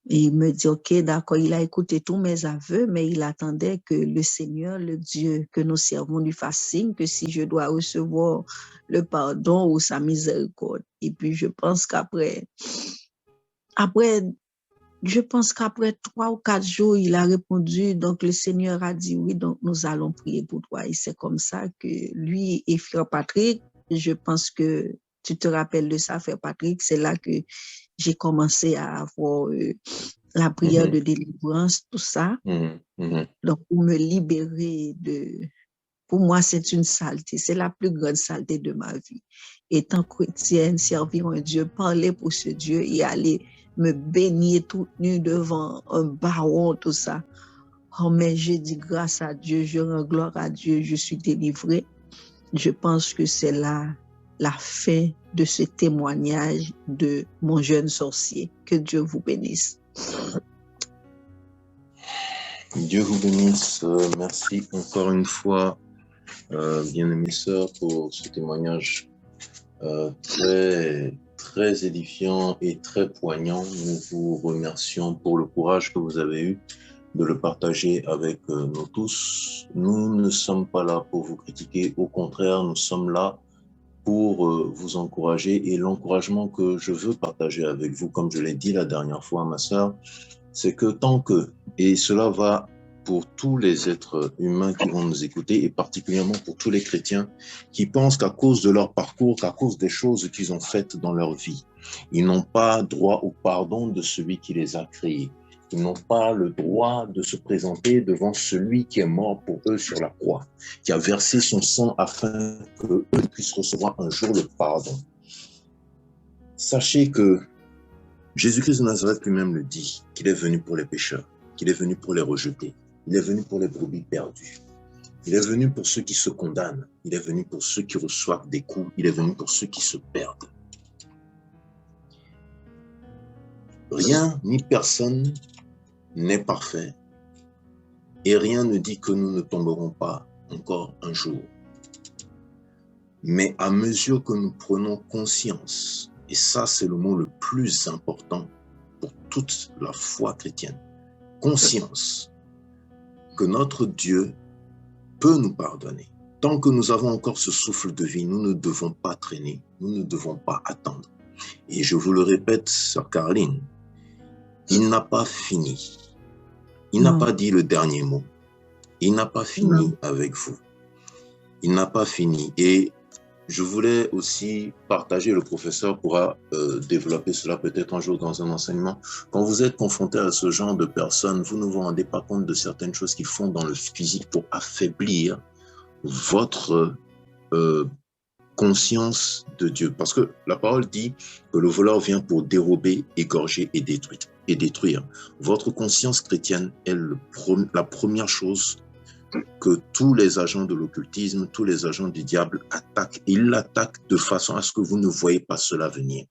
Et il me dit, OK, d'accord, il a écouté tous mes aveux, mais il attendait que le Seigneur, le Dieu que nous servons, lui fasse signe que si je dois recevoir le pardon ou sa miséricorde. Et puis, je pense qu'après, je pense qu'après 3 ou 4 jours, il a répondu, donc le Seigneur a dit oui, donc nous allons prier pour toi. Et c'est comme ça que lui et Frère Patrick, je pense que tu te rappelles de ça, Frère Patrick, c'est là que j'ai commencé à avoir la prière de délivrance, tout ça. Donc, pour me libérer pour moi, c'est une saleté, c'est la plus grande saleté de ma vie. Étant chrétienne, servir un Dieu, parler pour ce Dieu et aller me baigner toute nue devant un baron, tout ça. Oh, mais je dis grâce à Dieu, je rends gloire à Dieu, je suis délivrée. Je pense que c'est la fin de ce témoignage de mon jeune sorcier. Que Dieu vous bénisse. Dieu vous bénisse. Merci encore une fois, bien-aimée sœur, pour ce témoignage très, très édifiant et très poignant. Nous vous remercions pour le courage que vous avez eu de le partager avec nous tous. Nous ne sommes pas là pour vous critiquer, au contraire, nous sommes là pour vous encourager, et l'encouragement que je veux partager avec vous, comme je l'ai dit la dernière fois, ma sœur, c'est que tant que, et cela va pour tous les êtres humains qui vont nous écouter, et particulièrement pour tous les chrétiens qui pensent qu'à cause de leur parcours, qu'à cause des choses qu'ils ont faites dans leur vie, ils n'ont pas droit au pardon de celui qui les a créés. Ils n'ont pas le droit de se présenter devant celui qui est mort pour eux sur la croix, qui a versé son sang afin qu'eux puissent recevoir un jour le pardon. Sachez que Jésus-Christ de Nazareth lui-même le dit, qu'il est venu pour les pécheurs, qu'il est venu pour les rejeter, il est venu pour les brebis perdues. Il est venu pour ceux qui se condamnent, il est venu pour ceux qui reçoivent des coups, il est venu pour ceux qui se perdent. Rien ni personne n'est parfait, et rien ne dit que nous ne tomberons pas encore un jour. Mais à mesure que nous prenons conscience, et ça c'est le mot le plus important pour toute la foi chrétienne, conscience que notre Dieu peut nous pardonner. Tant que nous avons encore ce souffle de vie, nous ne devons pas traîner, nous ne devons pas attendre. Et je vous le répète, sœur Caroline, il n'a pas fini. Il n'a pas dit le dernier mot. Il n'a pas fini avec vous. Il n'a pas fini. Et je voulais aussi partager, le professeur pourra développer cela peut-être un jour dans un enseignement. Quand vous êtes confronté à ce genre de personnes, vous ne vous rendez pas compte de certaines choses qu'ils font dans le physique pour affaiblir votre conscience de Dieu. Parce que la parole dit que le voleur vient pour dérober, égorger et détruire. Votre conscience chrétienne est la première chose que tous les agents de l'occultisme, tous les agents du diable attaquent. Ils l'attaquent de façon à ce que vous ne voyez pas cela venir.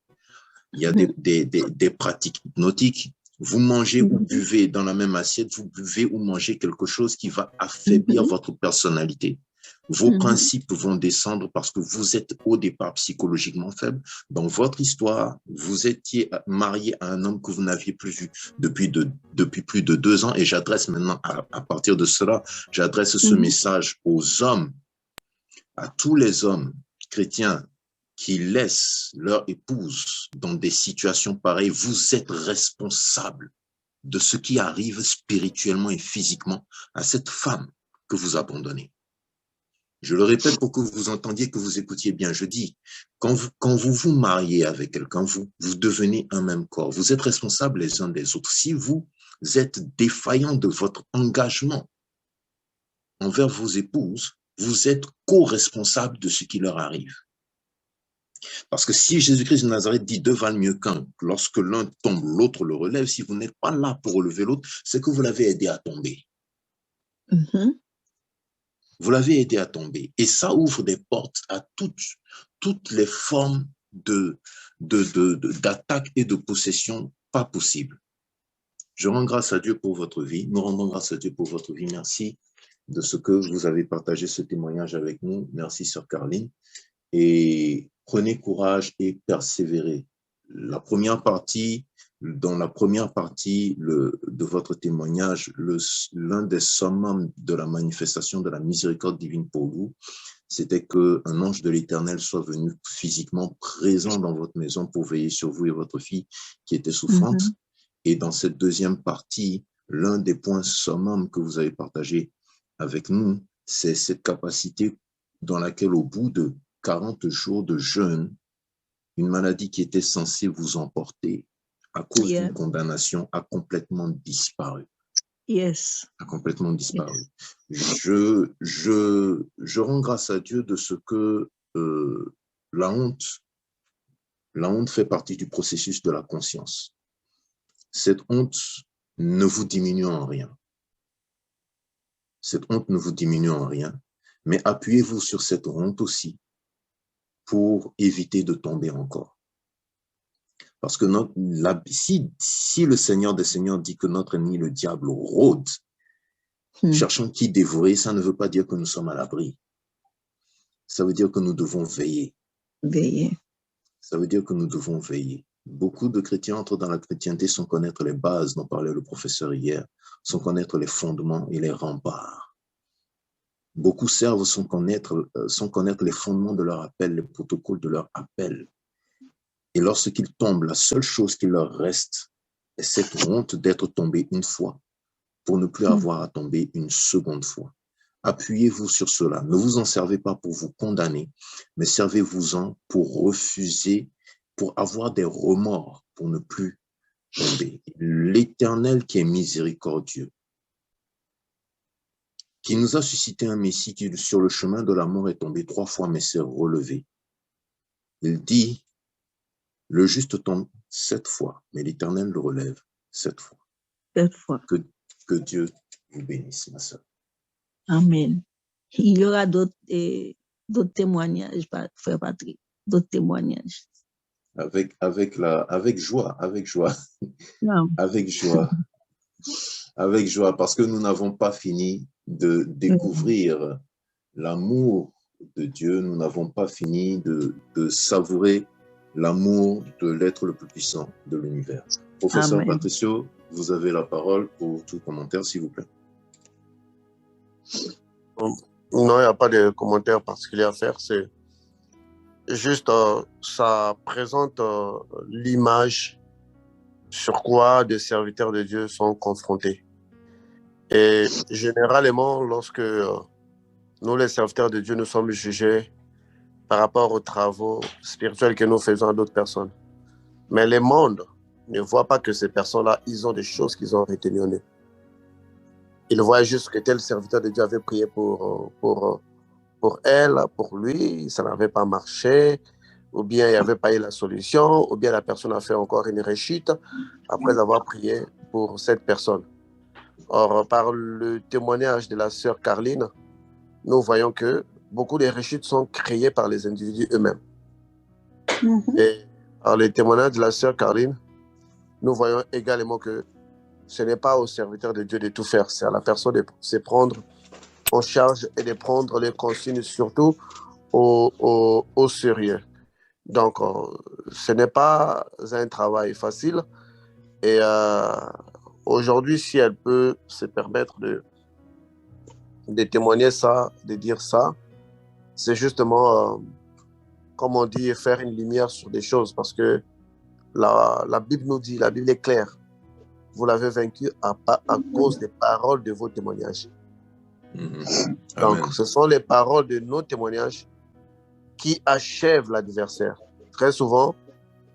Il y a des pratiques hypnotiques. Vous mangez ou buvez dans la même assiette, vous buvez ou mangez quelque chose qui va affaiblir votre personnalité. Vos principes vont descendre parce que vous êtes au départ psychologiquement faible. Dans votre histoire, vous étiez marié à un homme que vous n'aviez plus vu depuis plus de 2 ans. Et j'adresse maintenant, à partir de cela, j'adresse ce message aux hommes, à tous les hommes chrétiens qui laissent leur épouse dans des situations pareilles. Vous êtes responsables de ce qui arrive spirituellement et physiquement à cette femme que vous abandonnez. Je le répète pour que vous entendiez, que vous écoutiez bien. Je dis, quand vous vous mariez avec quelqu'un, vous devenez un même corps. Vous êtes responsables les uns des autres. Si vous êtes défaillant de votre engagement envers vos épouses, vous êtes co-responsable de ce qui leur arrive. Parce que si Jésus-Christ de Nazareth dit deux valent mieux qu'un, lorsque l'un tombe, l'autre le relève, si vous n'êtes pas là pour relever l'autre, c'est que vous l'avez aidé à tomber. Vous l'avez aidé à tomber. Et ça ouvre des portes à toutes les formes d'attaque et de possession pas possibles. Je rends grâce à Dieu pour votre vie. Nous rendons grâce à Dieu pour votre vie. Merci de ce que vous avez partagé ce témoignage avec nous. Merci, Sœur Caroline. Et prenez courage et persévérez. Dans la première partie de votre témoignage, l'un des summums de la manifestation de la miséricorde divine pour vous, c'était qu'un ange de l'Éternel soit venu physiquement présent dans votre maison pour veiller sur vous et votre fille qui était souffrante. Et dans cette deuxième partie, l'un des points summums que vous avez partagé avec nous, c'est cette capacité dans laquelle, au bout de 40 jours de jeûne, une maladie qui était censée vous emporter à cause d'une condamnation a complètement disparu. A complètement disparu. Je rends grâce à Dieu de ce que la honte fait partie du processus de la conscience. Cette honte ne vous diminue en rien. Cette honte ne vous diminue en rien, mais appuyez-vous sur cette honte aussi pour éviter de tomber encore. Parce que si le Seigneur des Seigneurs dit que notre ennemi, le diable, rôde, cherchant qui dévorer, ça ne veut pas dire que nous sommes à l'abri. Ça veut dire que nous devons veiller. Ça veut dire que nous devons veiller. Beaucoup de chrétiens entrent dans la chrétienté sans connaître les bases dont parlait le professeur hier, sans connaître les fondements et les remparts. Beaucoup servent sans connaître les fondements de leur appel, les protocoles de leur appel. Et lorsqu'ils tombent, la seule chose qui leur reste est cette honte d'être tombé une fois pour ne plus avoir à tomber une seconde fois. Appuyez-vous sur cela. Ne vous en servez pas pour vous condamner, mais servez-vous-en pour refuser, pour avoir des remords, pour ne plus tomber. L'Éternel qui est miséricordieux, qui nous a suscité un Messie qui, sur le chemin de la mort, est tombé 3 fois, mais s'est relevé. Il dit, le juste tombe 7 fois, mais l'Éternel le relève 7 fois. 7 fois. Que Dieu vous bénisse, ma sœur. Amen. Il y aura d'autres témoignages, frère Patrick, d'autres témoignages. Avec joie. Non. Avec joie, parce que nous n'avons pas fini de découvrir l'amour de Dieu, nous n'avons pas fini de savourer l'amour de l'être le plus puissant de l'univers. Professeur Patricio, vous avez la parole pour tout commentaire, s'il vous plaît. Non, il n'y a pas de commentaire particulier à faire, c'est juste, ça présente l'image sur quoi des serviteurs de Dieu sont confrontés. Et généralement, lorsque nous, les serviteurs de Dieu, nous sommes jugés par rapport aux travaux spirituels que nous faisons à d'autres personnes. Mais le monde ne voit pas que ces personnes-là, ils ont des choses qu'ils ont retenues en eux. Ils voient juste que tel serviteur de Dieu avait prié pour elle, pour lui, ça n'avait pas marché, ou bien il n'y avait pas eu la solution, ou bien la personne a fait encore une rechute après avoir prié pour cette personne. Or, par le témoignage de la sœur Caroline, nous voyons que beaucoup de rechutes sont créées par les individus eux-mêmes. Et par le témoignage de la sœur Caroline, nous voyons également que ce n'est pas au serviteur de Dieu de tout faire, c'est à la personne de se prendre en charge et de prendre les consignes surtout au sérieux. Donc, ce n'est pas un travail facile. Et aujourd'hui, si elle peut se permettre de témoigner ça, de dire ça, c'est justement, comme on dit, faire une lumière sur des choses. Parce que la Bible nous dit, la Bible est claire. Vous l'avez vaincu à cause des paroles de vos témoignages. Donc, ce sont les paroles de nos témoignages qui achèvent l'adversaire. Très souvent,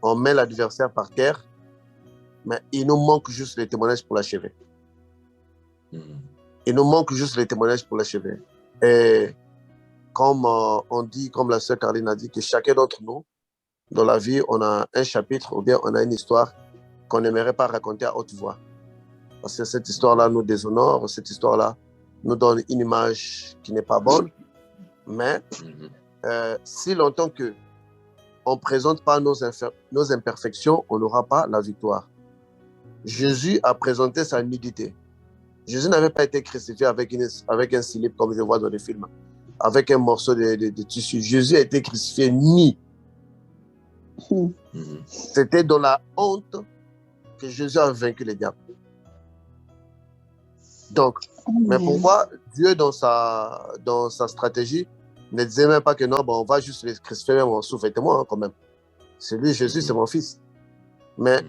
on met l'adversaire par terre mais il nous manque juste les témoignages pour l'achever. Il nous manque juste les témoignages pour l'achever. Et comme on dit, comme la sœur Caroline a dit, que chacun d'entre nous, dans la vie, on a un chapitre ou bien on a une histoire qu'on n'aimerait pas raconter à haute voix. Parce que cette histoire-là nous déshonore, cette histoire-là nous donne une image qui n'est pas bonne. Mais si longtemps qu'on ne présente pas nos imperfections, on n'aura pas la victoire. Jésus a présenté sa nudité. Jésus n'avait pas été crucifié avec un slip comme je vois dans les films, avec un morceau de tissu. Jésus a été crucifié nu. C'était dans la honte que Jésus a vaincu les diables. Donc, mais pourquoi Dieu, dans sa stratégie, ne disait même pas que non, bon, on va juste les crucifier, même on souffre, moi quand même. C'est lui, Jésus, c'est mon fils. Mais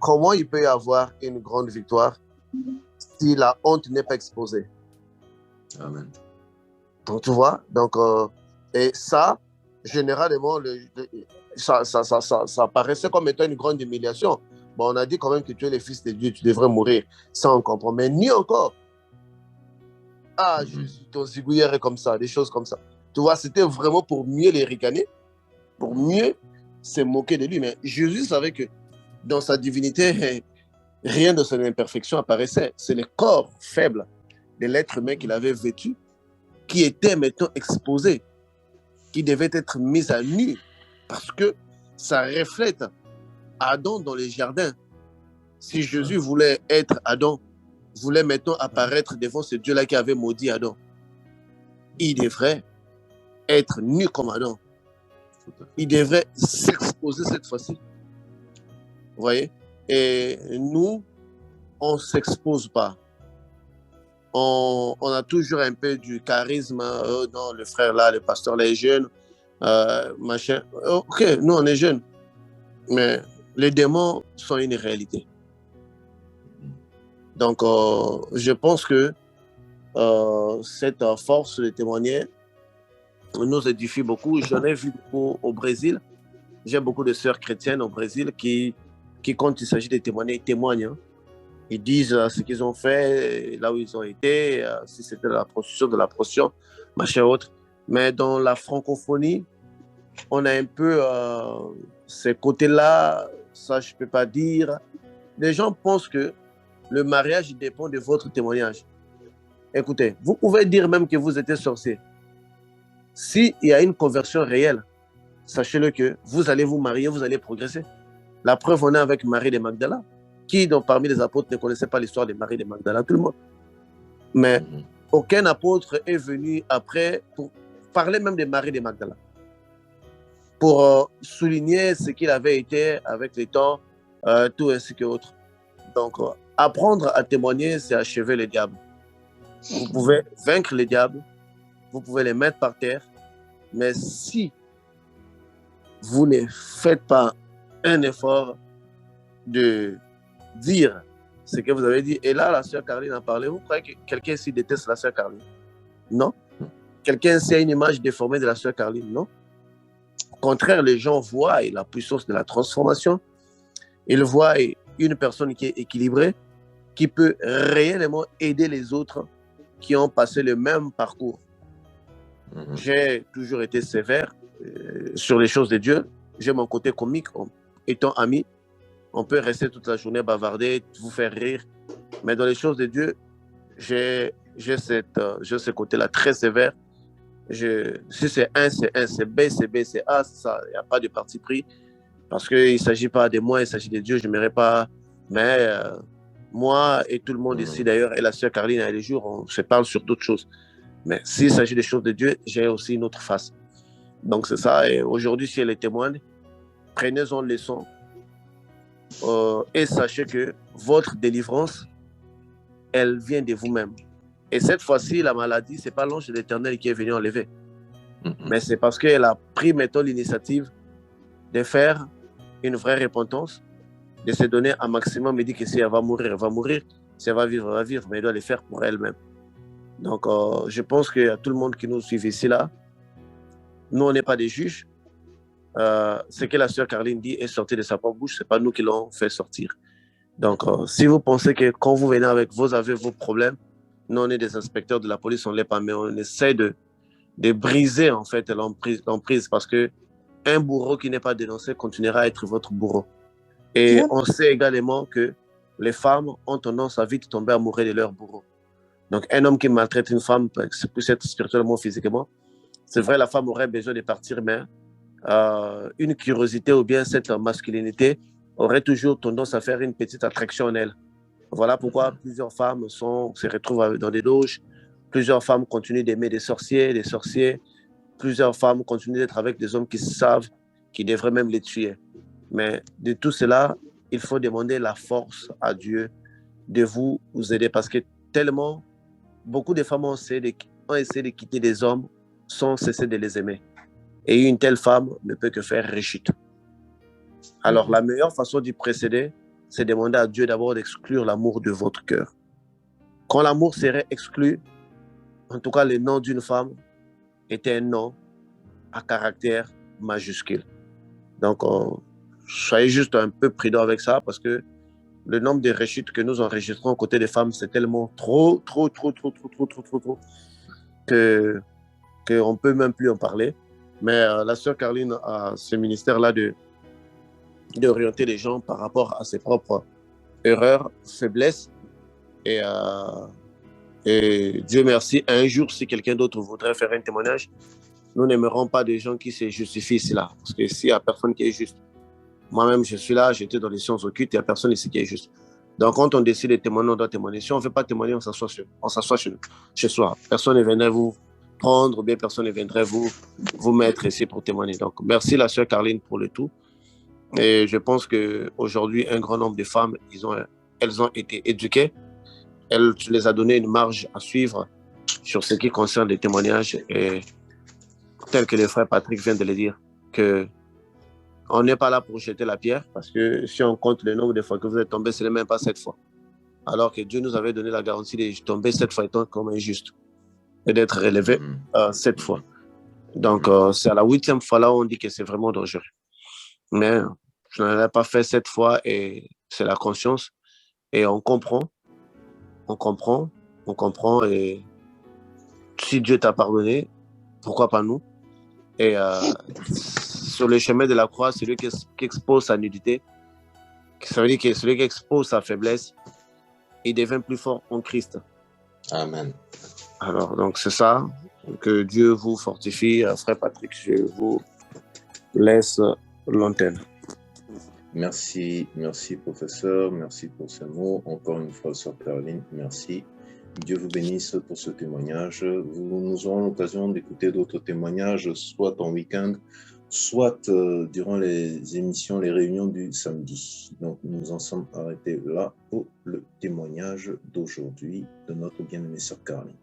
comment il peut y avoir une grande victoire si la honte n'est pas exposée? Amen. Donc, tu vois, donc, et ça, généralement, ça paraissait comme étant une grande humiliation. Bon, on a dit quand même que tu es le fils de Dieu, tu devrais mourir. Ça, on comprend. Mais ni encore. Ah, Jésus, ton zigouillère est comme ça, des choses comme ça. Tu vois, c'était vraiment pour mieux les ricaner, pour mieux se moquer de lui. Mais Jésus savait que dans sa divinité, rien de son imperfection apparaissait. C'est le corps faible de l'être humain qu'il avait vêtu qui était maintenant exposé, qui devait être mis à nu parce que ça reflète Adam dans les jardins. Si Jésus voulait être Adam, voulait maintenant apparaître devant ce Dieu-là qui avait maudit Adam, il devrait être nu comme Adam. Il devrait s'exposer cette fois-ci. Vous voyez? Et nous, on ne s'expose pas. On a toujours un peu du charisme. Non, le frère là, le pasteur là est jeune. Machin. Ok, nous, on est jeunes. Mais les démons sont une réalité. Donc, je pense que cette force de témoigner nous édifie beaucoup. J'en ai vu beaucoup au Brésil. J'ai beaucoup de sœurs chrétiennes au Brésil qui quand il s'agit de témoigner, ils témoignent. Hein. Ils disent ce qu'ils ont fait, là où ils ont été, si c'était de la prostitution, machin autre. Mais dans la francophonie, on a un peu ces côtés-là, ça je ne peux pas dire. Les gens pensent que le mariage dépend de votre témoignage. Écoutez, vous pouvez dire même que vous êtes sorcier. S'il y a une conversion réelle, sachez-le que vous allez vous marier, vous allez progresser. La preuve, on est avec Marie de Magdala. Qui, donc, parmi les apôtres, ne connaissait pas l'histoire de Marie de Magdala? Tout le monde. Mais aucun apôtre est venu après pour parler même de Marie de Magdala, pour souligner ce qu'il avait été avec les temps, tout ainsi que autres. Donc, apprendre à témoigner, c'est achever le diable. Vous pouvez vaincre les diables, vous pouvez les mettre par terre, mais si vous ne faites pas un effort de dire ce que vous avez dit, et là, la sœur Caroline a parlé, vous croyez que quelqu'un ici déteste la sœur Caroline? Non. Quelqu'un ici a une image déformée de la sœur Caroline? Non. Au contraire, les gens voient la puissance de la transformation, ils voient une personne qui est équilibrée, qui peut réellement aider les autres qui ont passé le même parcours. J'ai toujours été sévère sur les choses de Dieu. J'ai mon côté comique. Étant ami, on peut rester toute la journée bavarder, vous faire rire. Mais dans les choses de Dieu, j'ai ce côté-là très sévère. Si c'est 1, c'est 1, c'est B, c'est B, c'est A, il n'y a pas de parti pris. Parce qu'il ne s'agit pas de moi, il s'agit de Dieu. Je n'aimerais pas. Mais moi et tout le monde ici, d'ailleurs, et la sœur Caroline, les jours, on se parle sur d'autres choses. Mais s'il s'agit des choses de Dieu, j'ai aussi une autre face. Donc c'est ça. Et aujourd'hui, si elle est témoigne, prenez-en leçon. Et sachez que votre délivrance, elle vient de vous-même. Et cette fois-ci, la maladie, ce n'est pas l'ange de l'Éternel qui est venu enlever. Mais c'est parce qu'elle a pris maintenant l'initiative de faire une vraie repentance, de se donner un maximum et dit que si elle va mourir, elle va mourir. Si elle va vivre, mais elle doit le faire pour elle-même. Donc, je pense qu'il y a tout le monde qui nous suit ici, là. Nous, on n'est pas des juges. Ce que la sœur Caroline dit est sorti de sa propre bouche, ce n'est pas nous qui l'avons fait sortir. Donc, si vous pensez que quand vous venez avec vos problèmes, nous, on est des inspecteurs de la police, on ne l'est pas, mais on essaie de briser en fait l'emprise parce que un bourreau qui n'est pas dénoncé continuera à être votre bourreau. Et on sait également que les femmes ont tendance à vite tomber amoureuses de leur bourreau. Donc, un homme qui maltraite une femme, c'est plus être spirituellement, physiquement. C'est vrai, la femme aurait besoin de partir, mais une curiosité ou bien cette masculinité aurait toujours tendance à faire une petite attraction en elle. Voilà pourquoi plusieurs femmes se retrouvent dans des loges, plusieurs femmes continuent d'aimer des sorciers, plusieurs femmes continuent d'être avec des hommes qui savent qu'ils devraient même les tuer. Mais de tout cela, il faut demander la force à Dieu de vous aider parce que tellement beaucoup de femmes ont essayé de quitter des hommes sans cesser de les aimer. Et une telle femme ne peut que faire rechute. Alors, la meilleure façon d'y précéder, c'est demander à Dieu d'abord d'exclure l'amour de votre cœur. Quand l'amour serait exclu, en tout cas, le nom d'une femme était un nom à caractère majuscule. Donc, soyez juste un peu prudents avec ça parce que le nombre de rechutes que nous enregistrons aux côtés des femmes, c'est tellement trop qu'on ne peut même plus en parler. Mais la sœur Caroline a ce ministère-là d'orienter les gens par rapport à ses propres erreurs, faiblesses. Et Dieu merci, un jour, si quelqu'un d'autre voudrait faire un témoignage, nous n'aimerons pas des gens qui se justifient ici là. Parce que s'il n'y a personne qui est juste, moi-même je suis là, j'étais dans les sciences occultes, il n'y a personne ici qui est juste. Donc quand on décide de témoigner, on doit témoigner. Si on ne veut pas témoigner, on s'assoit chez soi. Personne ne viendrait vous prendre, ou bien personne ne viendrait vous mettre ici pour témoigner. Donc merci la sœur Caroline pour le tout. Et je pense qu'aujourd'hui, un grand nombre de femmes, elles ont été éduquées. Tu les as donné une marge à suivre sur ce qui concerne les témoignages. Et tel que le frère Patrick vient de le dire, qu'on n'est pas là pour jeter la pierre, parce que si on compte le nombre de fois que vous êtes tombé, ce n'est même pas 7 fois. Alors que Dieu nous avait donné la garantie de tomber 7 fois étant comme injuste et d'être relevé 7 fois. Donc, c'est à la 8e fois là où on dit que c'est vraiment dangereux. Mais je n'en ai pas fait 7 fois et c'est la conscience. Et on comprend. Et si Dieu t'a pardonné, pourquoi pas nous? Et sur le chemin de la croix, celui qui expose sa nudité, ça veut dire que celui qui expose sa faiblesse, il devient plus fort en Christ. Amen. Alors, donc c'est ça. Que Dieu vous fortifie. Frère Patrick, je vous laisse l'antenne. Merci, professeur. Merci pour ces mots. Encore une fois, sœur Caroline, merci. Dieu vous bénisse pour ce témoignage. Nous aurons l'occasion d'écouter d'autres témoignages, soit en week-end, soit durant les émissions, les réunions du samedi. Donc, nous en sommes arrêtés là pour le témoignage d'aujourd'hui de notre bien-aimée sœur Caroline.